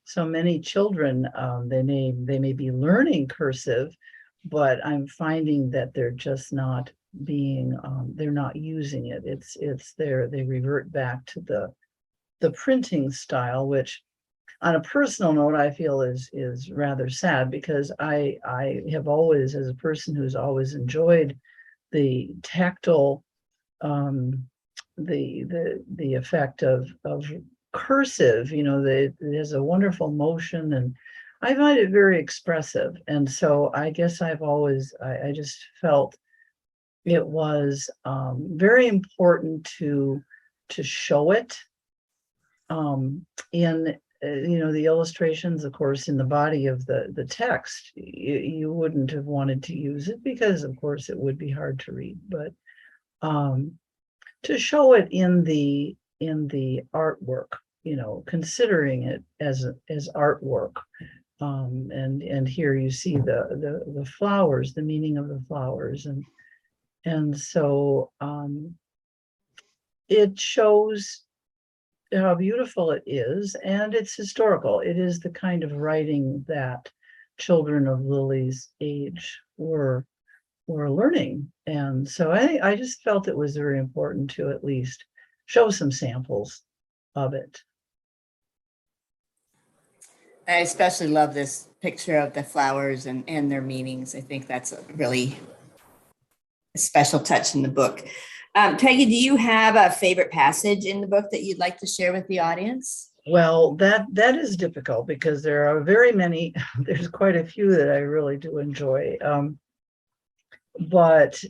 so many children, they may be learning cursive, but I'm finding that they're just not they're not using it. They revert back to the printing style, which on a personal note, I feel is rather sad, because I have always, as a person who's always enjoyed the tactile, the effect of cursive, it has a wonderful motion, and I find it very expressive. And so I guess I've always, I just felt it was very important to show it in the illustrations. Of course, in the body of the text, you wouldn't have wanted to use it because, of course, it would be hard to read. But to show it in the artwork, considering it as artwork. And here you see the flowers, the meaning of the flowers, and so it shows how beautiful it is, and it's historical. It is the kind of writing that children of Lily's age were learning. And so I just felt it was very important to at least show some samples of it. I especially love this picture of the flowers and their meanings. I think that's a really special touch in the book. Peggy, do you have a favorite passage in the book that you'd like to share with the audience? Well, that is difficult because there are very many. There's quite a few that I really do enjoy. But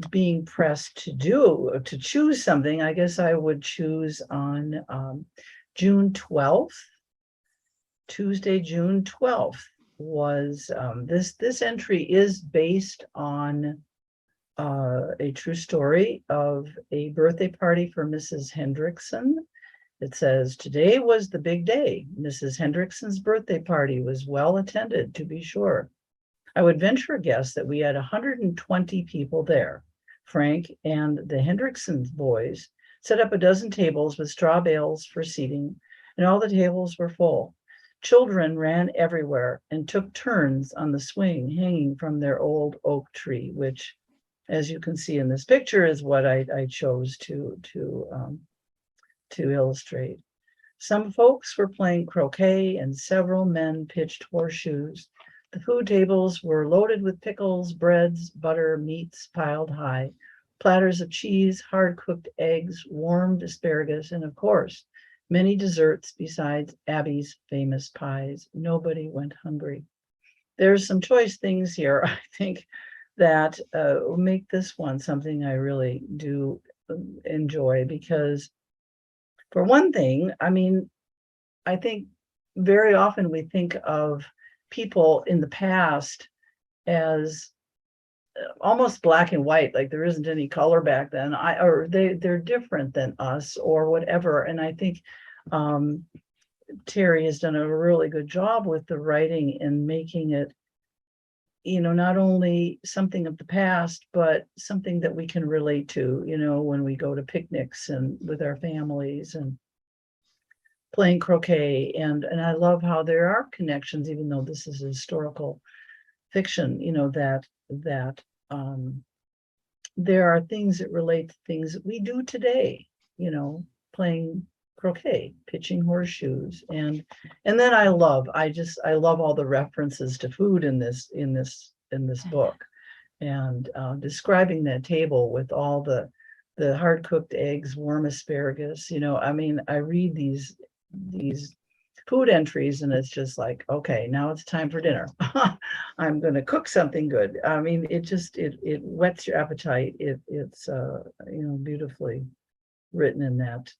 being pressed to choose something, I guess I would choose on June 12th. Tuesday, June 12th was this entry is based on a true story of a birthday party for Mrs. Hendrickson. It says, today was the big day. Mrs. Hendrickson's birthday party was well attended, to be sure. I would venture a guess that we had 120 people there. Frank and the Hendrickson boys set up a dozen tables with straw bales for seating, and all the tables were full. Children ran everywhere and took turns on the swing hanging from their old oak tree, which, as you can see in this picture, is what I chose to illustrate. Some folks were playing croquet, and several men pitched horseshoes. The food tables were loaded with pickles, breads, butter, meats piled high, platters of cheese, hard-cooked eggs, warmed asparagus, and of course, many desserts besides Abby's famous pies. Nobody went hungry. There's some choice things here, I think, that make this one something I really do enjoy, because for one thing, I think very often we think of people in the past as almost black and white, like there isn't any color back then, or they're different than us or whatever. And I think Terry has done a really good job with the writing and making it, not only something of the past, but something that we can relate to, when we go to picnics and with our families and playing croquet. And I love how there are connections, even though this is a historical fiction, that there are things that relate to things that we do today, playing croquet, pitching horseshoes, and then I love all the references to food in this book, and describing that table with all the hard cooked eggs, warm asparagus. I mean, I read these food entries and it's just like, okay, now it's time for dinner. I'm going to cook something good. I mean, it whets your appetite. It's beautifully written in that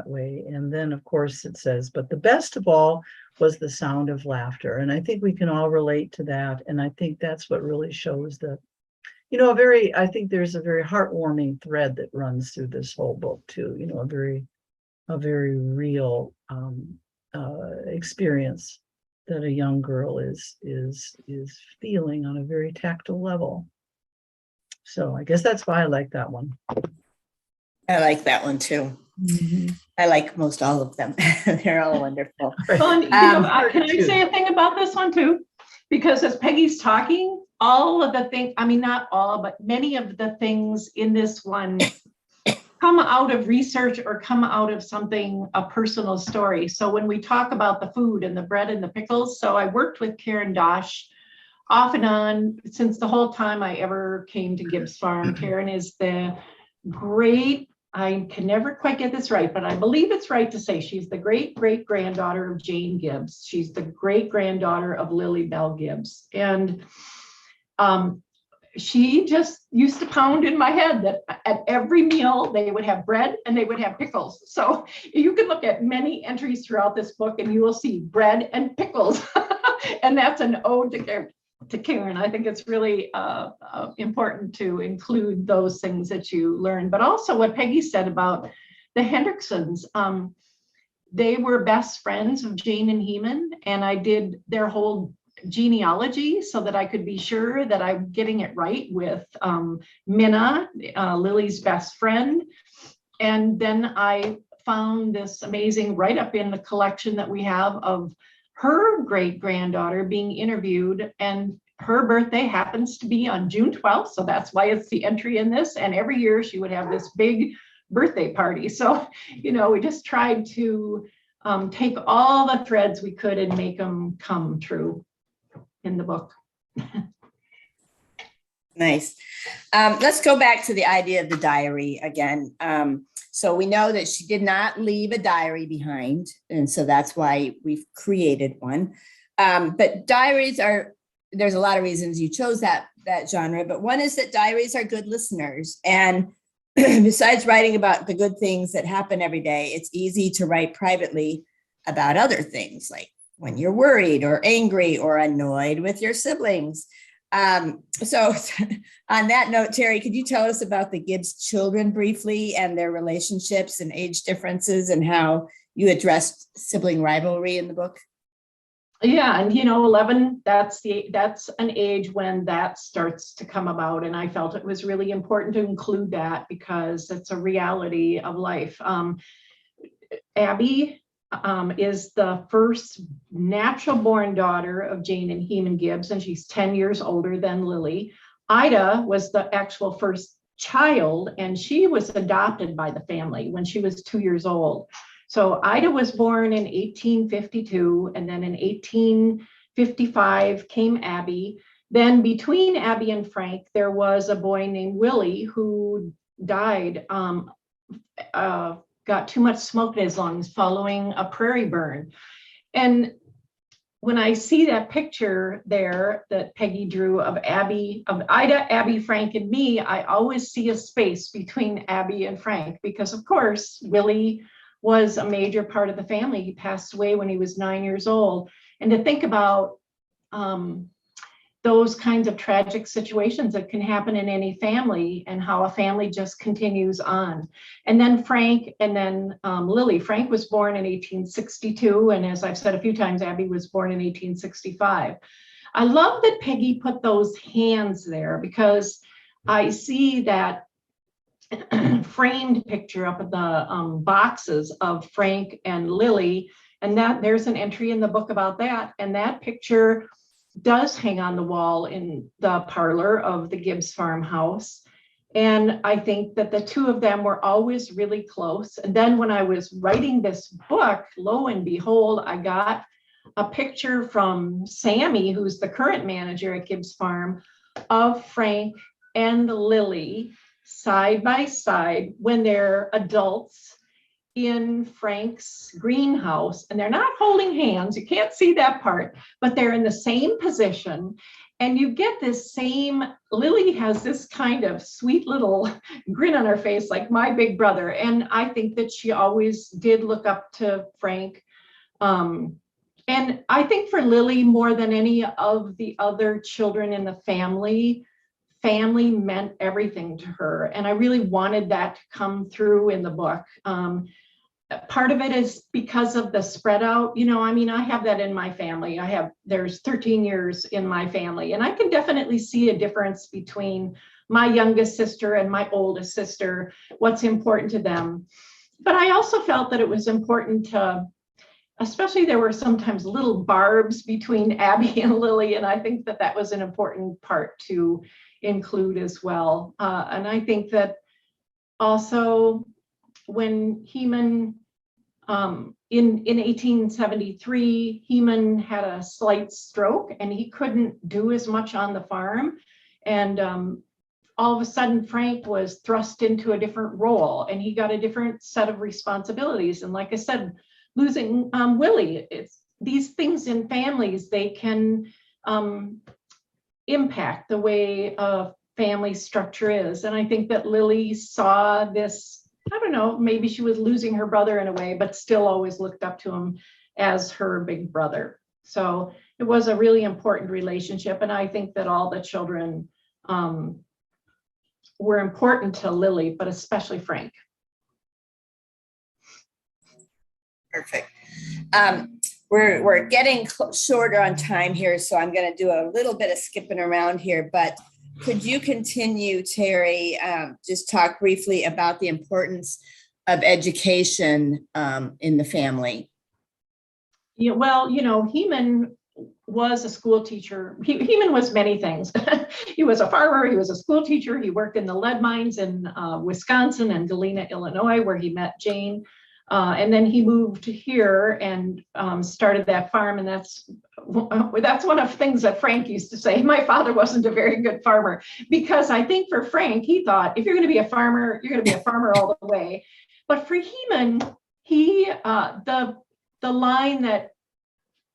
way. And then of course it says, but the best of all was the sound of laughter. And I think we can all relate to that. And I think that's what really shows I think there's a very heartwarming thread that runs through this whole book too, a very real experience that a young girl is feeling on a very tactile level. So I guess that's why I like that one. I like that one too. Mm-hmm. I like most all of them. They're all wonderful. Well, and, can I say a thing about this one too? Because as Peggy's talking, all of the things, I mean, not all, but many of the things in this one come out of research or come out of a personal story. So when we talk about the food and the bread and the pickles, so I worked with Karen Dosh off and on since the whole time I ever came to Gibbs Farm. Karen is the great, I can never quite get this right, but I believe it's right to say she's the great-great-granddaughter of Jane Gibbs. She's the great-granddaughter of Lillie Belle Gibbs. And she just used to pound in my head that at every meal they would have bread and they would have pickles. So you can look at many entries throughout this book and you will see bread and pickles. And that's an ode to Karen. I think it's really important to include those things that you learn, but also what Peggy said about the Hendricksons. They were best friends of Jane and Heman, and I did their whole genealogy so that I could be sure that I'm getting it right with Minna, Lily's best friend. And then I found this amazing write-up in the collection that we have of her great-granddaughter being interviewed, and her birthday happens to be on June 12th. So that's why it's the entry in this. And every year she would have this big birthday party. So, we just tried to take all the threads we could and make them come true in the book. Nice. Let's go back to the idea of the diary again. So we know that she did not leave a diary behind, and so that's why we've created one. But diaries there's a lot of reasons you chose that genre, but one is that diaries are good listeners. And besides writing about the good things that happen every day, it's easy to write privately about other things, like when you're worried or angry or annoyed with your siblings. So on that note, Terry, could you tell us about the Gibbs children briefly and their relationships and age differences and how you addressed sibling rivalry in the book? Yeah, and 11, that's an age when that starts to come about. And I felt it was really important to include that because it's a reality of life. Abby is the first natural born daughter of Jane and Heman Gibbs, and she's 10 years older than Lily. Ida was the actual first child, and she was adopted by the family when she was 2 years old. So Ida was born in 1852, and then in 1855 came Abby. Then between Abby and Frank, there was a boy named Willie who died, got too much smoke in his lungs following a prairie burn. And when I see that picture there that Peggy drew of Ida, Abby, Frank, and me, I always see a space between Abby and Frank because, of course, Willie was a major part of the family. He passed away when he was 9 years old. And to think about those kinds of tragic situations that can happen in any family and how a family just continues on. And then Frank and then Lily. Frank was born in 1862. And as I've said a few times, Abby was born in 1865. I love that Peggy put those hands there because I see that framed picture up at the boxes of Frank and Lily, and that there's an entry in the book about that. And that picture does hang on the wall in the parlor of the Gibbs farmhouse. And I think that the two of them were always really close. And then when I was writing this book, lo and behold, I got a picture from Sammy, who's the current manager at Gibbs Farm, of Frank and Lillie side by side when they're adults in Frank's greenhouse. And they're not holding hands. You can't see that part, but they're in the same position. And you get this same, Lillie has this kind of sweet little grin on her face, like my big brother. And I think that she always did look up to Frank. And I think for Lillie, more than any of the other children in the family meant everything to her. And I really wanted that to come through in the book. Part of it is because of the spread out, you know, I mean, I have that in my family. There's 13 years in my family, and I can definitely see a difference between my youngest sister and my oldest sister, what's important to them. But I also felt that it was important to, especially there were sometimes little barbs between Abby and Lillie, and I think that that was an important part to include as well. And I think that also when Heman, in 1873, Heman had a slight stroke and he couldn't do as much on the farm. And all of a sudden, Frank was thrust into a different role and he got a different set of responsibilities. And like I said, losing Willie, it's these things in families, they can impact the way a family structure is. And I think that Lillie saw this, I don't know, maybe she was losing her brother in a way, but still always looked up to him as her big brother. So it was a really important relationship. And I think that all the children were important to Lillie, but especially Frank. Perfect. We're getting shorter on time here, so I'm going to do a little bit of skipping around here, but could you continue, Terry, just talk briefly about the importance of education in the family? Yeah, well, you know, Heman was a school teacher. Heman was many things. He was a farmer, he was a school teacher, he worked in the lead mines in Wisconsin and Galena, Illinois, where he met Jane. And then he moved here and started that farm. And that's one of the things that Frank used to say. My father wasn't a very good farmer, because I think for Frank, he thought, if you're going to be a farmer, you're going to be a farmer all the way. But for Heman, the line that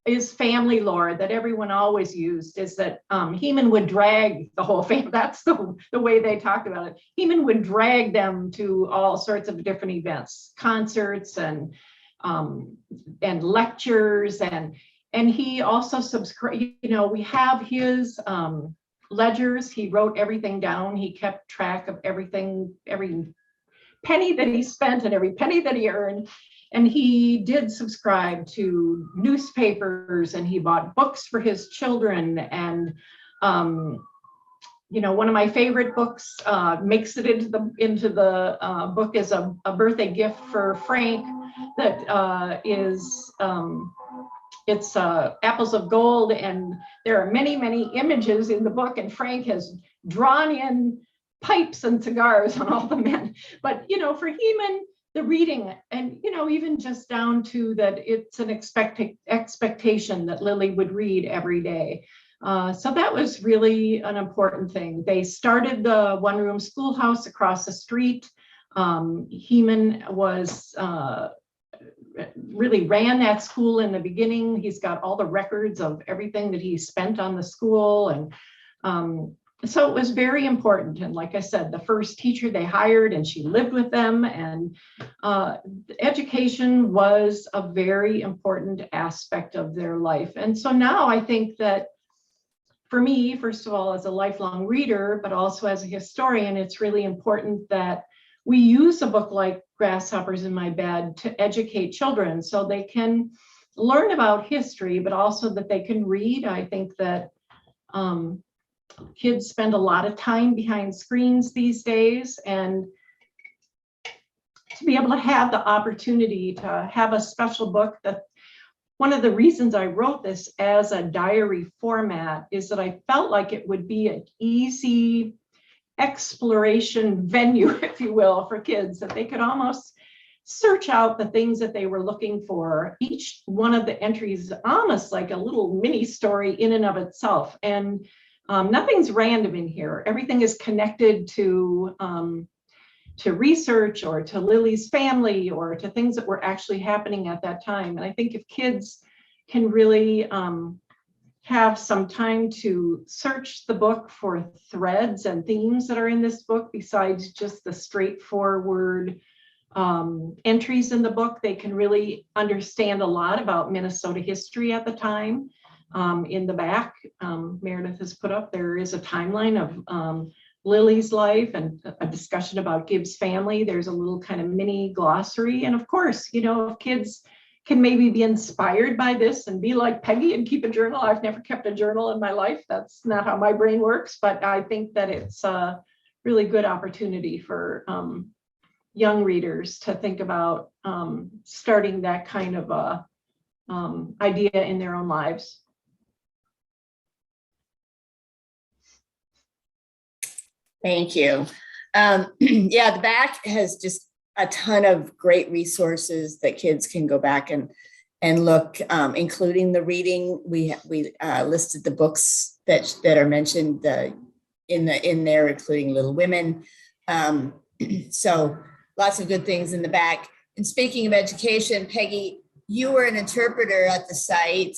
is family lore that everyone always used is that Heman would drag the whole family. That's the way they talked about it. Heman would drag them to all sorts of different events, concerts and lectures, and he also subscribed. You know, we have his ledgers. He wrote everything down. He kept track of everything, every penny that he spent and every penny that he earned. And he did subscribe to newspapers, and he bought books for his children. And you know, one of my favorite books makes it into the book is a birthday gift for Frank. That is it's Apples of Gold, and there are many images in the book. And Frank has drawn in pipes and cigars on all the men. But you know, for Heman, the reading, and you know, even just down to that, it's an expectation that Lillie would read every day. So that was really an important thing. They started the one-room schoolhouse across the street. Heman was really ran that school in the beginning. He's got all the records of everything that he spent on the school, and so it was very important. And like I said, the first teacher they hired, and she lived with them, and education was a very important aspect of their life. And so now I think that for me, first of all, as a lifelong reader, but also as a historian, it's really important that we use a book like Grasshoppers in My Bed to educate children so they can learn about history, but also that they can read. I think that kids spend a lot of time behind screens these days, and to be able to have the opportunity to have a special book. That one of the reasons I wrote this as a diary format is that I felt like it would be an easy exploration venue, if you will, for kids, that they could almost search out the things that they were looking for. Each one of the entries is almost like a little mini story in and of itself. And nothing's random in here. Everything is connected to research or to Lily's family or to things that were actually happening at that time. And I think if kids can really have some time to search the book for threads and themes that are in this book, besides just the straightforward entries in the book, they can really understand a lot about Minnesota history at the time. In the back, Meredith has put up, there is a timeline of Lily's life and a discussion about Gibbs family. There's a little kind of mini glossary. And of course, you know, if kids can maybe be inspired by this and be like Peggy and keep a journal. I've never kept a journal in my life. That's not how my brain works, but I think that it's a really good opportunity for young readers to think about starting that kind of a idea in their own lives. Thank you. Yeah, the back has just a ton of great resources that kids can go back and look, including the reading. We listed the books that are mentioned in there, including Little Women. So lots of good things in the back. And speaking of education, Peggy, you were an interpreter at the site.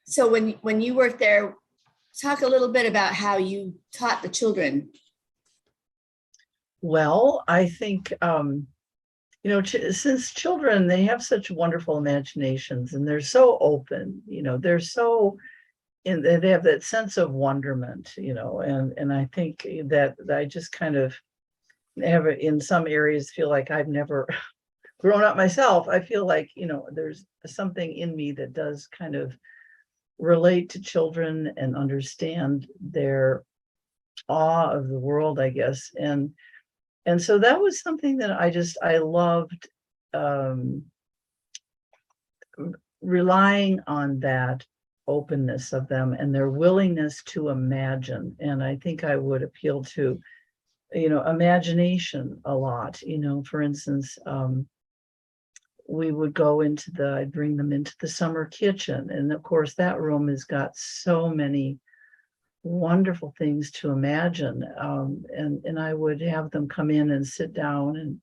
So when you worked there, talk a little bit about how you taught the children. Well, I think, you know, since children, they have such wonderful imaginations and they're so open, you know, they're so, and they have that sense of wonderment, you know, and I think that I just kind of have, in some areas, feel like I've never grown up myself. I feel like, you know, there's something in me that does kind of relate to children and understand their awe of the world, I guess. And so that was something that I loved, relying on that openness of them and their willingness to imagine. And I think I would appeal to, you know, imagination a lot. You know, for instance, we would go I'd bring them into the summer kitchen. And of course, that room has got so many wonderful things to imagine. And I would have them come in and sit down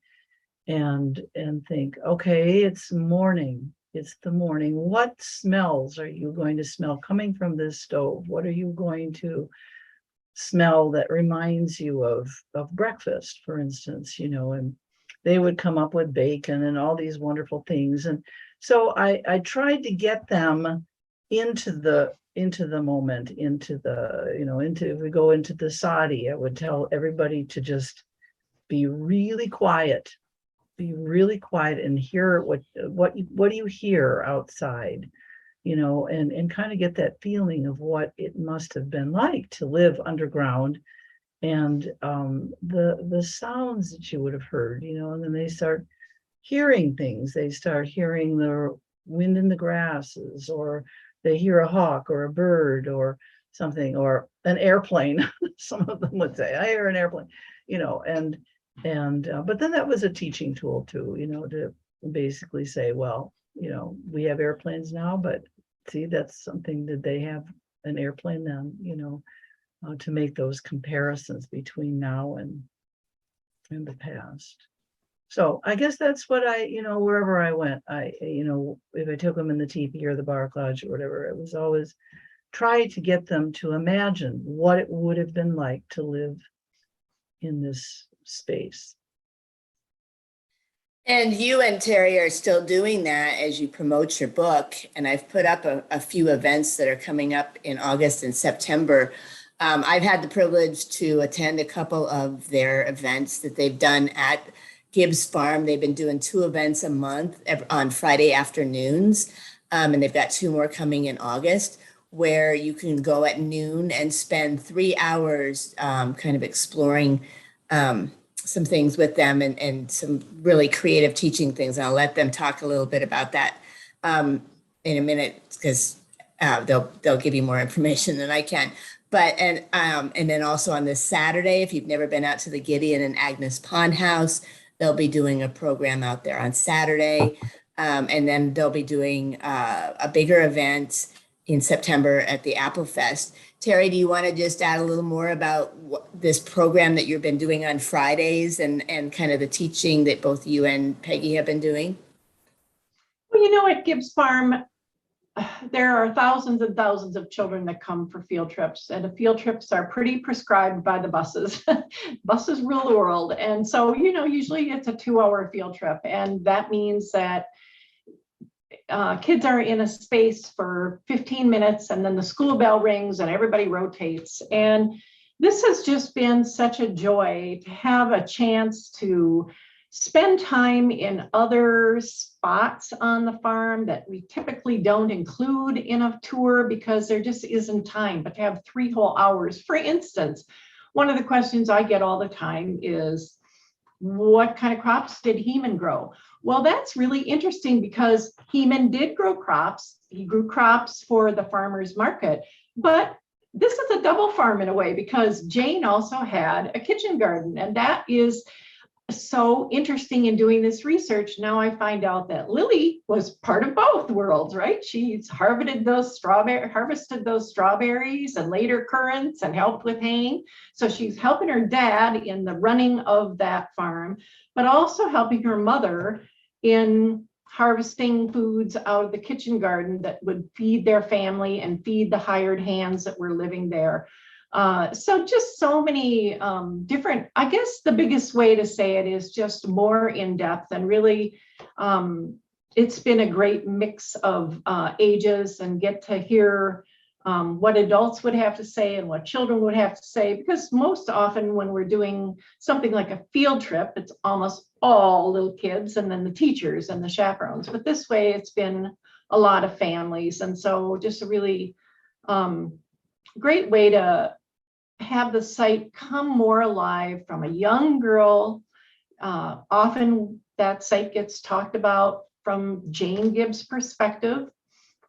and think, okay, it's morning. It's the morning. What smells are you going to smell coming from this stove? What are you going to smell that reminds you of breakfast, for instance, you know? And they would come up with bacon and all these wonderful things. And so I tried to get them into the moment, into the, you know, if we go into the sadi, I would tell everybody to just be really quiet and hear what do you hear outside, you know, and kind of get that feeling of what it must have been like to live underground, and the sounds that you would have heard, you know. And then they start hearing things. They start hearing the wind in the grasses, or they hear a hawk or a bird or something, or an airplane. Some of them would say, I hear an airplane, you know. And but then that was a teaching tool too, you know, to basically say, well, you know, we have airplanes now, but see, that's something that they have an airplane then, you know, to make those comparisons between now and the past. So I guess that's what you know, wherever I went, you know, if I took them in the teepee or the bark lodge or whatever, it was always try to get them to imagine what it would have been like to live in this space. And you and Terry are still doing that as you promote your book. And I've put up a few events that are coming up in August and September. I've had the privilege to attend a couple of their events that they've done at Gibbs Farm. They've been doing 2 events a month on Friday afternoons. And they've got 2 more coming in August, where you can go at noon and spend 3 hours kind of exploring some things with them and some really creative teaching things. And I'll let them talk a little bit about that in a minute, because they'll give you more information than I can. And then also on this Saturday, if you've never been out to the Gideon and Agnes Pond House, they'll be doing a program out there on Saturday. And then they'll be doing a bigger event in September at the Apple Fest. Terry, do you want to just add a little more about this program that you've been doing on Fridays and kind of the teaching that both you and Peggy have been doing? Well, you know, at Gibbs Farm, there are thousands and thousands of children that come for field trips, and the field trips are pretty prescribed by the buses. Buses rule the world. And so, you know, usually it's a 2-hour field trip. And that means that kids are in a space for 15 minutes and then the school bell rings and everybody rotates. And this has just been such a joy to have a chance to spend time in other spots on the farm that we typically don't include in a tour because there just isn't time, but to have 3 whole hours. For instance, one of the questions I get all the time is, what kind of crops did Heman grow? Well, that's really interesting because Heman did grow crops. He grew crops for the farmer's market, but this is a double farm in a way because Jane also had a kitchen garden, and that is so interesting in doing this research. Now I find out that Lillie was part of both worlds, right? She's harvested those strawberries and later currants and helped with haying. So she's helping her dad in the running of that farm, but also helping her mother in harvesting foods out of the kitchen garden that would feed their family and feed the hired hands that were living there. So just so many different, I guess the biggest way to say it is just more in depth, and really it's been a great mix of ages, and get to hear what adults would have to say and what children would have to say, because most often when we're doing something like a field trip, it's almost all little kids and then the teachers and the chaperones. But this way it's been a lot of families. And so just a really great way to have the site come more alive from a young girl. Often that site gets talked about from Jane Gibbs' perspective,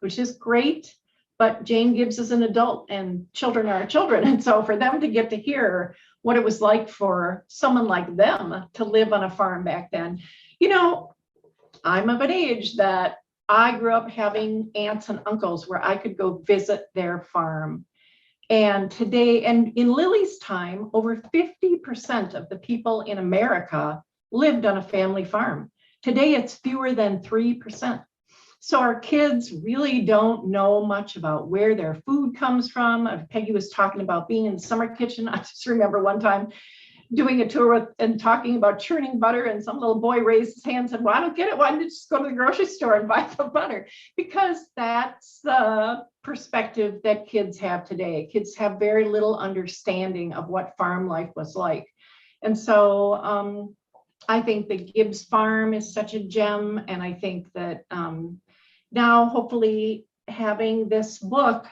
which is great, but Jane Gibbs is an adult and children are children. And so for them to get to hear what it was like for someone like them to live on a farm back then, you know, I'm of an age that I grew up having aunts and uncles where I could go visit their farm. And today, and in Lillie's time, over 50% of the people in America lived on a family farm. Today, it's fewer than 3%. So our kids really don't know much about where their food comes from. Peggy was talking about being in the summer kitchen. I just remember one time doing a tour with, and talking about churning butter, and some little boy raised his hand and said, well, I don't get it. Why don't you just go to the grocery store and buy the butter? Because that's the perspective that kids have today. Kids have very little understanding of what farm life was like. And so I think the Gibbs farm is such a gem. And I think that now hopefully having this book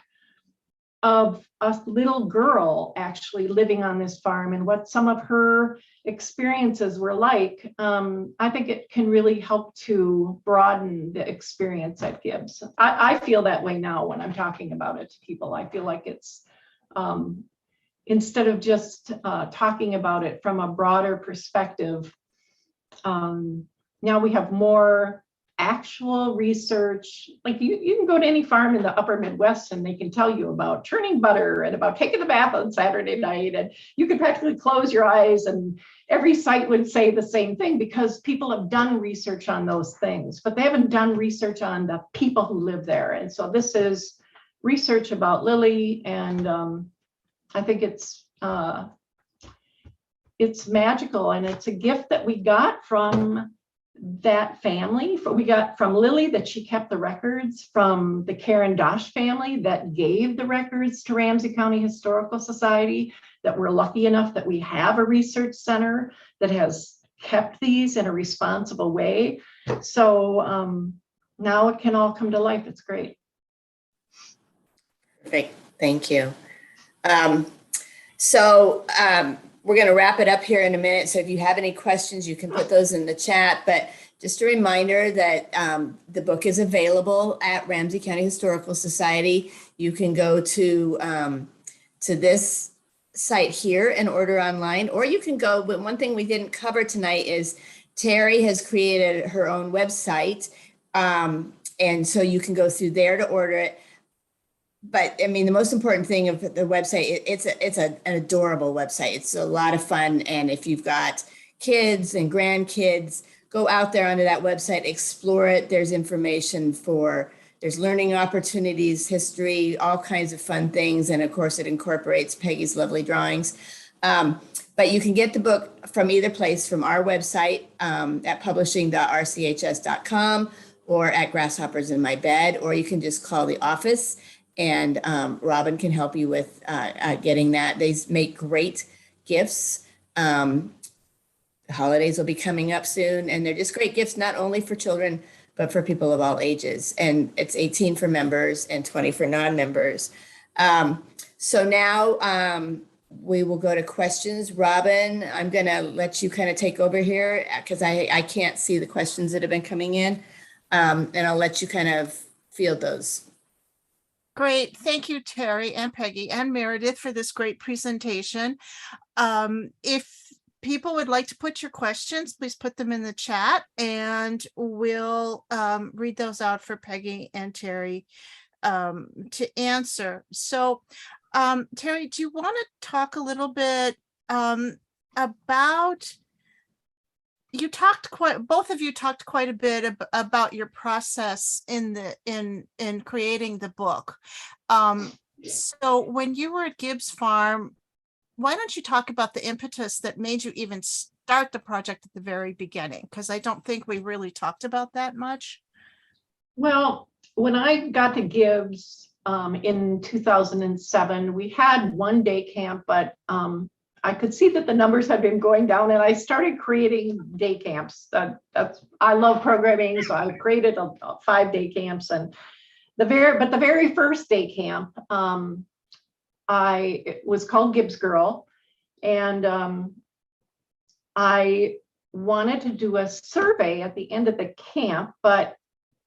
of a little girl actually living on this farm and what some of her experiences were like, I think it can really help to broaden the experience at Gibbs. I feel that way now when I'm talking about it to people. I feel like it's, instead of just talking about it from a broader perspective, now we have more actual research. Like you can go to any farm in the upper Midwest and they can tell you about churning butter and about taking a bath on Saturday night, and you could practically close your eyes and every site would say the same thing because people have done research on those things, but they haven't done research on the people who live there. And so this is research about Lillie, and I think it's magical, and it's a gift that we got from that family. We got from Lillie that she kept the records, from the Karen Dosh family that gave the records to Ramsey County Historical Society, that we're lucky enough that we have a research center that has kept these in a responsible way. So now it can all come to life. It's great. Perfect. Thank you. So we're going to wrap it up here in a minute. So if you have any questions, you can put those in the chat. But just a reminder that the book is available at Ramsey County Historical Society. You can go to to this site here and order online, or you can go, but one thing we didn't cover tonight is Terry has created her own website. And so you can go through there to order it. But I mean, the most important thing of the website, it's an adorable website. It's a lot of fun. And if you've got kids and grandkids, go out there onto that website, explore it. There's information there's learning opportunities, history, all kinds of fun things. And of course, it incorporates Peggy's lovely drawings. But you can get the book from either place, from our website at publishing.rchs.com or at Grasshoppers in My Bed, or you can just call the office and Robin can help you with getting that. They make great gifts. The holidays will be coming up soon, and they're just great gifts, not only for children, but for people of all ages. And it's 18 for members and 20 for non-members. So now we will go to questions. Robin, I'm gonna let you kind of take over here because I can't see the questions that have been coming in. And I'll let you kind of field those. Great. Thank you, Terry and Peggy and Meredith, for this great presentation. If people would like to put your questions, please put them in the chat and we'll read those out for Peggy and Terry to answer. So Terry, do you want to talk a little bit about, both of you talked quite a bit about your process in creating the book. So when you were at Gibbs Farm, why don't you talk about the impetus that made you even start the project at the very beginning? Because I don't think we really talked about that much. Well, when I got to Gibbs in 2007, we had one day camp, but I could see that the numbers had been going down, and I started creating day camps. I love programming, so I created a 5-day camps. And the very first day camp, it was called Gibbs Girl, and I wanted to do a survey at the end of the camp, but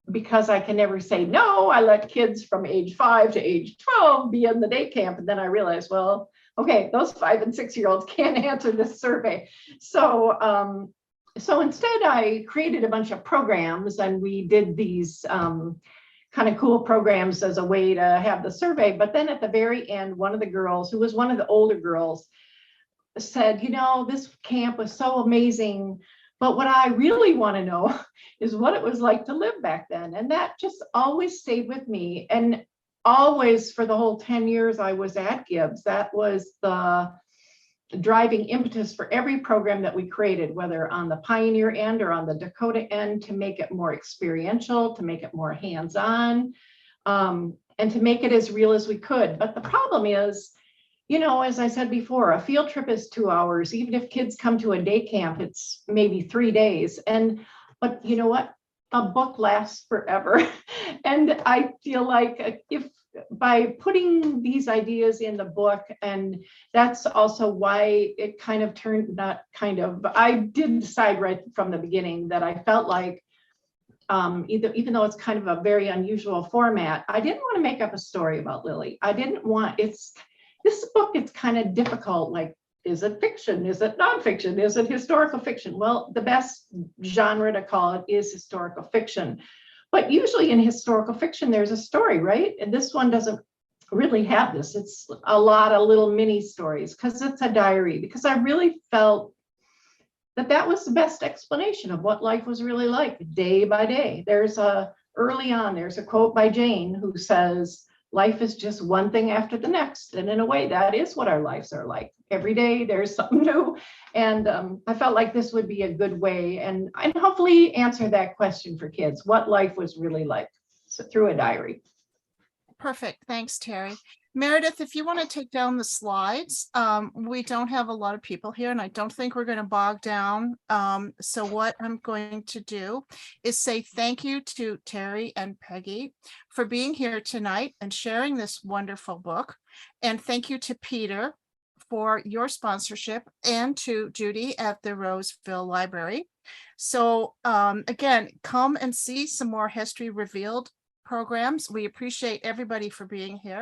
because I can never say no, I let kids from age 5 to age 12 be in the day camp. And then I realized, well, okay, those 5 and 6-year-olds can't answer this survey. So instead I created a bunch of programs, and we did these kind of cool programs as a way to have the survey. But then at the very end, one of the girls, who was one of the older girls, said, you know, this camp was so amazing, but what I really want to know is what it was like to live back then. And that just always stayed with me. And always, for the whole 10 years I was at Gibbs, that was the driving impetus for every program that we created, whether on the Pioneer end or on the Dakota end, to make it more experiential, to make it more hands-on, and to make it as real as we could. But the problem is, you know, as I said before, a field trip is 2 hours. Even if kids come to a day camp, it's maybe 3 days. But you know what? A book lasts forever. And I feel like if by putting these ideas in the book, and that's also why it kind of turned, not kind of, I did decide right from the beginning that I felt like even though it's kind of a very unusual format, I didn't want to make up a story about Lillie. I didn't want, this book, it's kind of difficult. Like, is it fiction? Is it nonfiction? Is it historical fiction? Well, the best genre to call it is historical fiction. But usually in historical fiction, there's a story, right? And this one doesn't really have this. It's a lot of little mini stories because it's a diary, because I really felt that was the best explanation of what life was really like day by day. Early on, there's a quote by Jane who says, life is just one thing after the next. And in a way, that is what our lives are like. Every day there's something new. And I felt like this would be a good way and hopefully answer that question for kids, what life was really like, so through a diary. Perfect. Thanks, Terry. Meredith, if you want to take down the slides, we don't have a lot of people here, and I don't think we're going to bog down. So what I'm going to do is say thank you to Terry and Peggy for being here tonight and sharing this wonderful book. And thank you to Peter for your sponsorship, and to Judy at the Roseville Library. So again, come and see some more History Revealed programs. We appreciate everybody for being here.